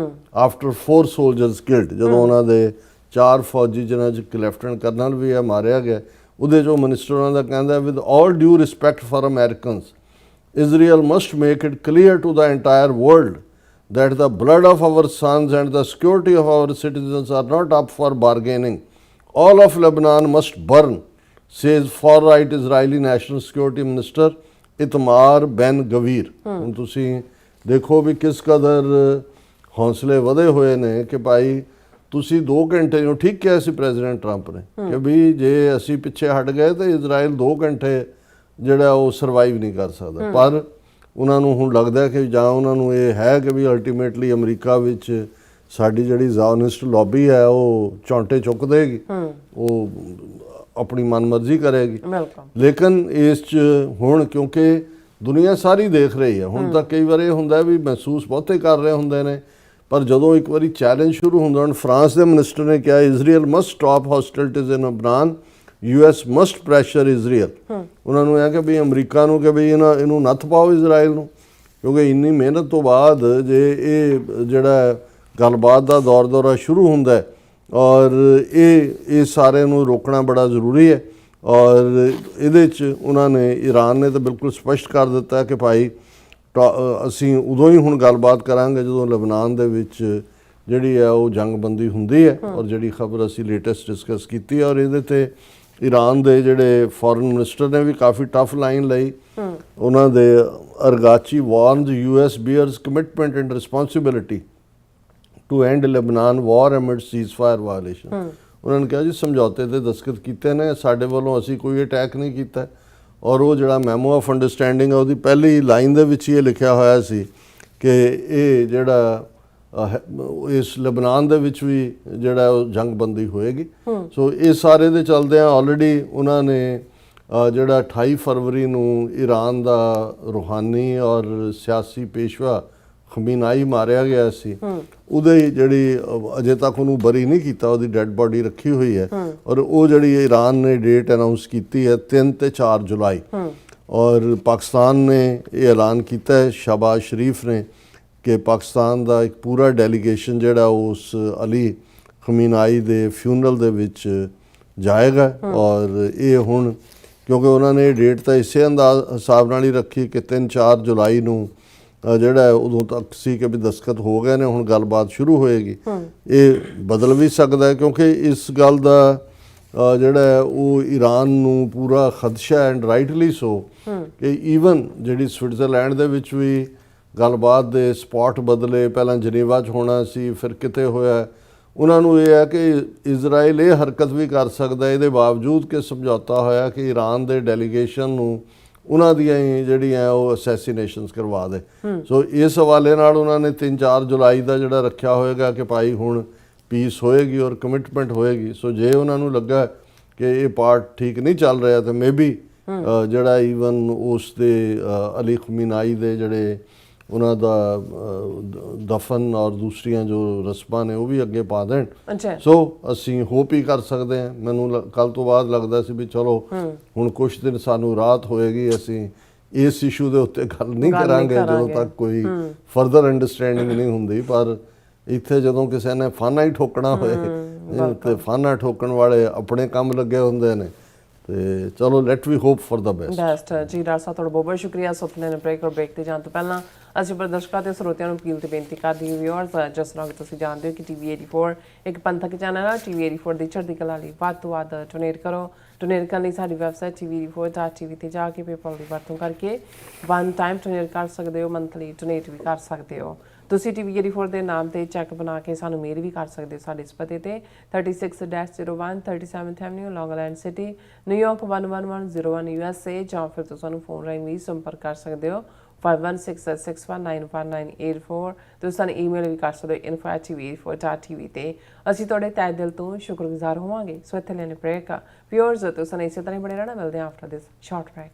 after 4 soldiers killed. ਜਦੋਂ ਉਹਨਾਂ ਦੇ 4 ਫੌਜੀ ਜਿਨ੍ਹਾਂ 'ਚ ਲੈਫਟੀਨੈਂਟ ਕਰਨਲ ਵੀ ਹੈ ਮਾਰਿਆ ਗਿਆ, ਉਹਦੇ 'ਚੋਂ ਮਿਨਿਸਟਰ ਉਹਨਾਂ ਦਾ ਕਹਿੰਦਾ with all due respect for Americans Israel must make it clear to the entire world that the blood of our sons and the security of our citizens are not up for bargaining. All of Lebanon must burn, says far-right Israeli National Security Minister Itamar Ben-Gvir। ਹੁਣ ਤੁਸੀਂ ਦੇਖੋ ਵੀ ਕਿਸ ਕਦਰ ਹੌਸਲੇ ਵਧੇ ਹੋਏ ਨੇ ਕਿ ਭਾਈ ਤੁਸੀਂ 2 ਘੰਟੇ ਨੂੰ ਠੀਕ ਕਿਹਾ ਸੀ ਪ੍ਰੈਜ਼ੀਡੈਂਟ ਟਰੰਪ ਨੇ ਕਿ ਵੀ ਜੇ ਅਸੀਂ ਪਿੱਛੇ ਹਟ ਗਏ ਤਾਂ ਇਜ਼ਰਾਈਲ 2 ਘੰਟੇ ਜਿਹੜਾ ਉਹ ਸਰਵਾਈਵ ਨਹੀਂ ਕਰ ਸਕਦਾ। ਪਰ ਉਹਨਾਂ ਨੂੰ ਹੁਣ ਲੱਗਦਾ ਕਿ ਜਾਂ ਉਹਨਾਂ ਨੂੰ ਇਹ ਹੈ ਕਿ ਵੀ ਅਲਟੀਮੇਟਲੀ ਅਮਰੀਕਾ ਵਿੱਚ ਸਾਡੀ ਜਿਹੜੀ ਜ਼ਾਇਨਿਸਟ ਲੌਬੀ ਹੈ ਉਹ ਚੌਂਟੇ ਚੁੱਕ ਦੇਗੀ, ਉਹ ਆਪਣੀ ਮਨਮਰਜ਼ੀ ਕਰੇਗੀ। ਬਿਲਕੁਲ। ਲੇਕਿਨ ਇਸ 'ਚ ਹੁਣ ਕਿਉਂਕਿ ਦੁਨੀਆ ਸਾਰੀ ਦੇਖ ਰਹੀ ਹੈ, ਹੁਣ ਤਾਂ ਕਈ ਵਾਰ ਇਹ ਹੁੰਦਾ ਵੀ ਮਹਿਸੂਸ ਬਹੁਤੇ ਕਰ ਰਹੇ ਹੁੰਦੇ ਨੇ, ਪਰ ਜਦੋਂ ਇੱਕ ਵਾਰੀ ਚੈਲੰਜ ਸ਼ੁਰੂ ਹੁੰਦਾ, ਹੁਣ ਫਰਾਂਸ ਦੇ ਮਿਨਿਸਟਰ ਨੇ ਕਿਹਾ ਇਜ਼ਰਾਈਲ ਮਸਟ ਸਟਾਪ ਹੌਸਟਿਲਿਟੀਜ਼ ਇਨ ਲਬਨਾਨ, US ਮਸਟ ਪ੍ਰੈਸ਼ਰ ਇਜ਼ਰਾਈਲ। ਉਹਨਾਂ ਨੂੰ ਇਹ ਕਿ ਵੀ ਅਮਰੀਕਾ ਨੂੰ ਕਿ ਵੀ ਇਹਨੂੰ ਨੱਥ ਪਾਓ ਇਜ਼ਰਾਈਲ ਨੂੰ, ਕਿਉਂਕਿ ਇੰਨੀ ਮਿਹਨਤ ਤੋਂ ਬਾਅਦ ਜੇ ਇਹ ਜਿਹੜਾ ਗੱਲਬਾਤ ਦਾ ਦੌਰਾ ਸ਼ੁਰੂ ਹੁੰਦਾ ਹੈ, ਔਰ ਇਹ ਸਾਰੇ ਨੂੰ ਰੋਕਣਾ ਬੜਾ ਜ਼ਰੂਰੀ ਹੈ। ਔਰ ਇਹਦੇ 'ਚ ਉਹਨਾਂ ਨੇ ਈਰਾਨ ਨੇ ਤਾਂ ਬਿਲਕੁਲ ਸਪਸ਼ਟ ਕਰ ਦਿੱਤਾ ਕਿ ਭਾਈ ਅਸੀਂ ਉਦੋਂ ਹੀ ਹੁਣ ਗੱਲਬਾਤ ਕਰਾਂਗੇ ਜਦੋਂ ਲਬਨਾਨ ਦੇ ਵਿੱਚ ਜਿਹੜੀ ਹੈ ਉਹ ਜੰਗਬੰਦੀ ਹੁੰਦੀ ਹੈ। ਔਰ ਜਿਹੜੀ ਖਬਰ ਅਸੀਂ ਲੇਟੈਸਟ ਡਿਸਕਸ ਕੀਤੀ ਹੈ, ਔਰ ਇਹਦੇ 'ਤੇ ਈਰਾਨ ਦੇ ਜਿਹੜੇ ਫੋਰਨ ਮਿਨਿਸਟਰ ਨੇ ਵੀ ਕਾਫੀ ਟਫ ਲਾਈਨ ਲਈ। ਉਹਨਾਂ ਦੇ ਅਰਗਾਚੀ ਵਾਰਨਡ US bears commitment and responsibility to end Lebanon war amid ceasefire violation। ਉਹਨਾਂ ਨੇ ਕਿਹਾ ਜੀ ਸਮਝੌਤੇ ਤੇ ਦਸਤਖਤ ਕੀਤੇ ਨੇ, ਸਾਡੇ ਵੱਲੋਂ ਅਸੀਂ ਕੋਈ ਅਟੈਕ ਨਹੀਂ ਕੀਤਾ। ਔਰ ਉਹ ਜਿਹੜਾ ਮੈਮੋ ਆਫ ਅੰਡਰਸਟੈਂਡਿੰਗ ਹੈ ਉਹਦੀ ਪਹਿਲੀ ਲਾਈਨ ਦੇ ਵਿੱਚ ਹੀ ਇਹ ਲਿਖਿਆ ਹੋਇਆ ਸੀ ਕਿ ਇਹ ਜਿਹੜਾ ਇਸ ਲਬਨਾਨ ਦੇ ਵਿੱਚ ਵੀ ਜਿਹੜਾ ਉਹ ਜੰਗਬੰਦੀ ਹੋਏਗੀ। ਸੋ ਇਹ ਸਾਰੇ ਦੇ ਚੱਲਦਿਆਂ ਆਲਰੇਡੀ ਉਹਨਾਂ ਨੇ ਜਿਹੜਾ 28 ਫਰਵਰੀ ਨੂੰ ਈਰਾਨ ਦਾ ਰੂਹਾਨੀ ਔਰ ਸਿਆਸੀ ਪੇਸ਼ਵਾ ਖਮੀਨਾਈ ਮਾਰਿਆ ਗਿਆ ਸੀ, ਉਹਦੇ ਜਿਹੜੀ ਅਜੇ ਤੱਕ ਉਹਨੂੰ ਬਰੀ ਨਹੀਂ ਕੀਤਾ, ਉਹਦੀ ਡੈੱਡ ਬਾਡੀ ਰੱਖੀ ਹੋਈ ਹੈ। ਔਰ ਉਹ ਜਿਹੜੀ ਈਰਾਨ ਨੇ ਡੇਟ ਅਨਾਉਂਸ ਕੀਤੀ ਹੈ 3 ਤੇ 4 ਜੁਲਾਈ। ਔਰ ਪਾਕਿਸਤਾਨ ਨੇ ਇਹ ਐਲਾਨ ਕੀਤਾ ਹੈ, ਸ਼ਹਬਾਜ਼ ਸ਼ਰੀਫ ਨੇ, ਕਿ ਪਾਕਿਸਤਾਨ ਦਾ ਇੱਕ ਪੂਰਾ ਡੈਲੀਗੇਸ਼ਨ ਜਿਹੜਾ ਉਸ ਅਲੀ ਖਮੀਨਾਈ ਦੇ ਫਿਊਨਰਲ ਦੇ ਵਿੱਚ ਜਾਏਗਾ। ਔਰ ਇਹ ਹੁਣ ਕਿਉਂਕਿ ਉਹਨਾਂ ਨੇ ਡੇਟ ਤਾਂ ਇਸੇ ਹਿਸਾਬ ਨਾਲ ਹੀ ਰੱਖੀ ਕਿ 3-4 ਜੁਲਾਈ ਨੂੰ ਜਿਹੜਾ ਉਦੋਂ ਤੱਕ ਸੀ ਕਿ ਵੀ ਦਸਤਖਤ ਹੋ ਗਏ ਨੇ, ਹੁਣ ਗੱਲਬਾਤ ਸ਼ੁਰੂ ਹੋਏਗੀ। ਇਹ ਬਦਲ ਵੀ ਸਕਦਾ ਹੈ ਕਿਉਂਕਿ ਇਸ ਗੱਲ ਦਾ ਜਿਹੜਾ ਉਹ ਈਰਾਨ ਨੂੰ ਪੂਰਾ ਖਦਸ਼ਾ ਐਂਡ ਰਾਈਟਲੀ ਸੋ ਕਿ ਈਵਨ ਜਿਹੜੀ ਸਵਿਟਜ਼ਰਲੈਂਡ ਦੇ ਵਿੱਚ ਵੀ ਗੱਲਬਾਤ ਦੇ ਸਪੌਟ ਬਦਲੇ, ਪਹਿਲਾਂ ਜਨੇਵਾ 'ਚ ਹੋਣਾ ਸੀ, ਫਿਰ ਕਿਤੇ ਹੋਇਆ। ਉਹਨਾਂ ਨੂੰ ਇਹ ਹੈ ਕਿ ਇਜ਼ਰਾਈਲ ਇਹ ਹਰਕਤ ਵੀ ਕਰ ਸਕਦਾ, ਇਹਦੇ ਬਾਵਜੂਦ ਕਿ ਸਮਝੌਤਾ ਹੋਇਆ ਕਿ ਈਰਾਨ ਦੇ ਡੈਲੀਗੇਸ਼ਨ ਨੂੰ ਉਹਨਾਂ ਦੀਆਂ ਹੀ ਜਿਹੜੀਆਂ ਉਹ ਅਸੈਸੀਨੇਸ਼ਨਸ ਕਰਵਾ ਦੇ। ਸੋ ਇਸ ਹਵਾਲੇ ਨਾਲ ਉਹਨਾਂ ਨੇ 3-4 ਜੁਲਾਈ ਦਾ ਜਿਹੜਾ ਰੱਖਿਆ ਹੋਏਗਾ ਕਿ ਭਾਈ ਹੁਣ ਪੀਸ ਹੋਏਗੀ ਔਰ ਕਮਿਟਮੈਂਟ ਹੋਏਗੀ। ਸੋ ਜੇ ਉਹਨਾਂ ਨੂੰ ਲੱਗਾ ਕਿ ਇਹ ਪਾਰਟ ਠੀਕ ਨਹੀਂ ਚੱਲ ਰਿਹਾ ਤਾਂ ਮੇਬੀ ਜਿਹੜਾ ਈਵਨ ਉਸ ਦੇ ਅਲੀ ਖਮੀਨਾਈ ਦੇ ਜਿਹੜੇ ਉਹਨਾਂ ਦਾ ਦਫਨ ਔਰ ਦੂਸਰੀਆਂ ਜੋ ਰਸਮਾਂ ਨੇ ਉਹ ਵੀ ਅੱਗੇ ਪਾ ਦੇਣ। ਸੋ ਅਸੀਂ ਹੋਪ ਹੀ ਕਰ ਸਕਦੇ ਹਾਂ। ਮੈਨੂੰ ਕੱਲ ਤੋਂ ਬਾਅਦ ਲੱਗਦਾ ਸੀ ਵੀ ਚਲੋ ਹੁਣ ਕੁਛ ਦਿਨ ਸਾਨੂੰ ਰਾਹਤ ਹੋਏਗੀ, ਅਸੀਂ ਇਸ ਇਸ਼ੂ ਦੇ ਉੱਤੇ ਗੱਲ ਨਹੀਂ ਕਰਾਂਗੇ ਜਦੋਂ ਤੱਕ ਕੋਈ ਫਰਦਰ ਅੰਡਰਸਟੈਂਡਿੰਗ ਨਹੀਂ ਹੁੰਦੀ। ਪਰ ਇੱਥੇ ਜਦੋਂ ਕਿਸੇ ਨੇ ਫਾਨਾ ਹੀ ਠੋਕਣਾ ਹੋਏ ਤੇ ਫਾਨਾ ਠੋਕਣ ਵਾਲੇ ਆਪਣੇ ਕੰਮ ਲੱਗੇ ਹੁੰਦੇ ਨੇ। ਤੇ ਚਲੋ let we hope for the best. ਜੀ ਡਾਕਟਰ ਸਾਹਿਬ ਤੁਹਾਡਾ ਬਹੁਤ ਬਹੁਤ ਸ਼ੁਕਰੀਆ। ਸੁਪਨੇ ਨੇ ਬ੍ਰੇਕ ਤੇ ਜਾਣ ਤੋਂ ਪਹਿਲਾਂ ਅਸੀਂ ਦਰਸ਼ਕਾਂ ਤੇ ਸਰੋਤਿਆਂ ਨੂੰ ਅਪੀਲ ਤੇ ਬੇਨਤੀ ਕਰਦੇ ਹਾਂ ਵਿਊਅਰਸ, ਜਿਸ ਤਰ੍ਹਾਂ ਕਿ ਤੁਸੀਂ ਜਾਣਦੇ ਹੋ ਕਿ TV 84 ਇੱਕ ਪੰਥਕ ਚੈਨਲ ਹੈ। TV 84 ਦੀ ਚੜ੍ਹਦੀ ਕਲਾ ਲਈ ਵੱਧ ਤੋਂ ਵੱਧ ਡੋਨੇਟ ਕਰੋ। ਡੋਨੇਟ ਕਰਨ ਲਈ ਸਾਡੀ ਵੈਬਸਾਈਟ tv84.tv ਤੇ ਜਾ ਕੇ ਪੇਪਾਲ ਦੀ ਵਰਤੋਂ ਕਰਕੇ ਵਨ ਟਾਈਮ ਡੋਨੇਟ ਕਰ ਸਕਦੇ ਹੋ, ਮੰਥਲੀ ਡੋਨੇਟ ਵੀ ਕਰ ਸਕਦੇ ਹੋ। ਤੁਸੀਂ TV 84 ਦੇ ਨਾਮ ਤੇ ਚੈੱਕ ਬਣਾ ਕੇ ਸਾਨੂੰ ਮੇਲ ਵੀ ਕਰ ਸਕਦੇ ਹੋ ਸਾਡੇ ਇਸ ਪਤੇ ਤੇ 36-01 37th Avenue, Long Island City, New York 11101 USA, ਜਾਂ ਫਿਰ ਤੁਸੀਂ ਸਾਨੂੰ ਫੋਨ ਰਾਹੀਂ ਵੀ ਸੰਪਰਕ ਕਰ ਸਕਦੇ ਹੋ 5166191984। ਤੁਸੀਂ ਸਾਨੂੰ ਈਮੇਲ ਵੀ ਕਰ ਸਕਦੇ ਹੋ info@tv84.tv ਤੇ। ਅਸੀਂ ਤੁਹਾਡੇ ਤਹਿ ਦਿਲ ਤੋਂ ਸ਼ੁਕਰਗੁਜ਼ਾਰ ਹੋਵਾਂਗੇ। ਸੋ ਇੱਥੇ ਲੈਣੇ ਬ੍ਰੇਕ। ਵਿਊਅਰਸ ਤੁਸੀਂ ਇਸੇ ਤਰ੍ਹਾਂ ਹੀ ਬਣੇ ਰਹਿਣਾ। ਮਿਲਦੇ ਹਾਂ ਆਫਟਰ ਦਿਸ ਸ਼ਾਰਟ ਬ੍ਰੇਕ।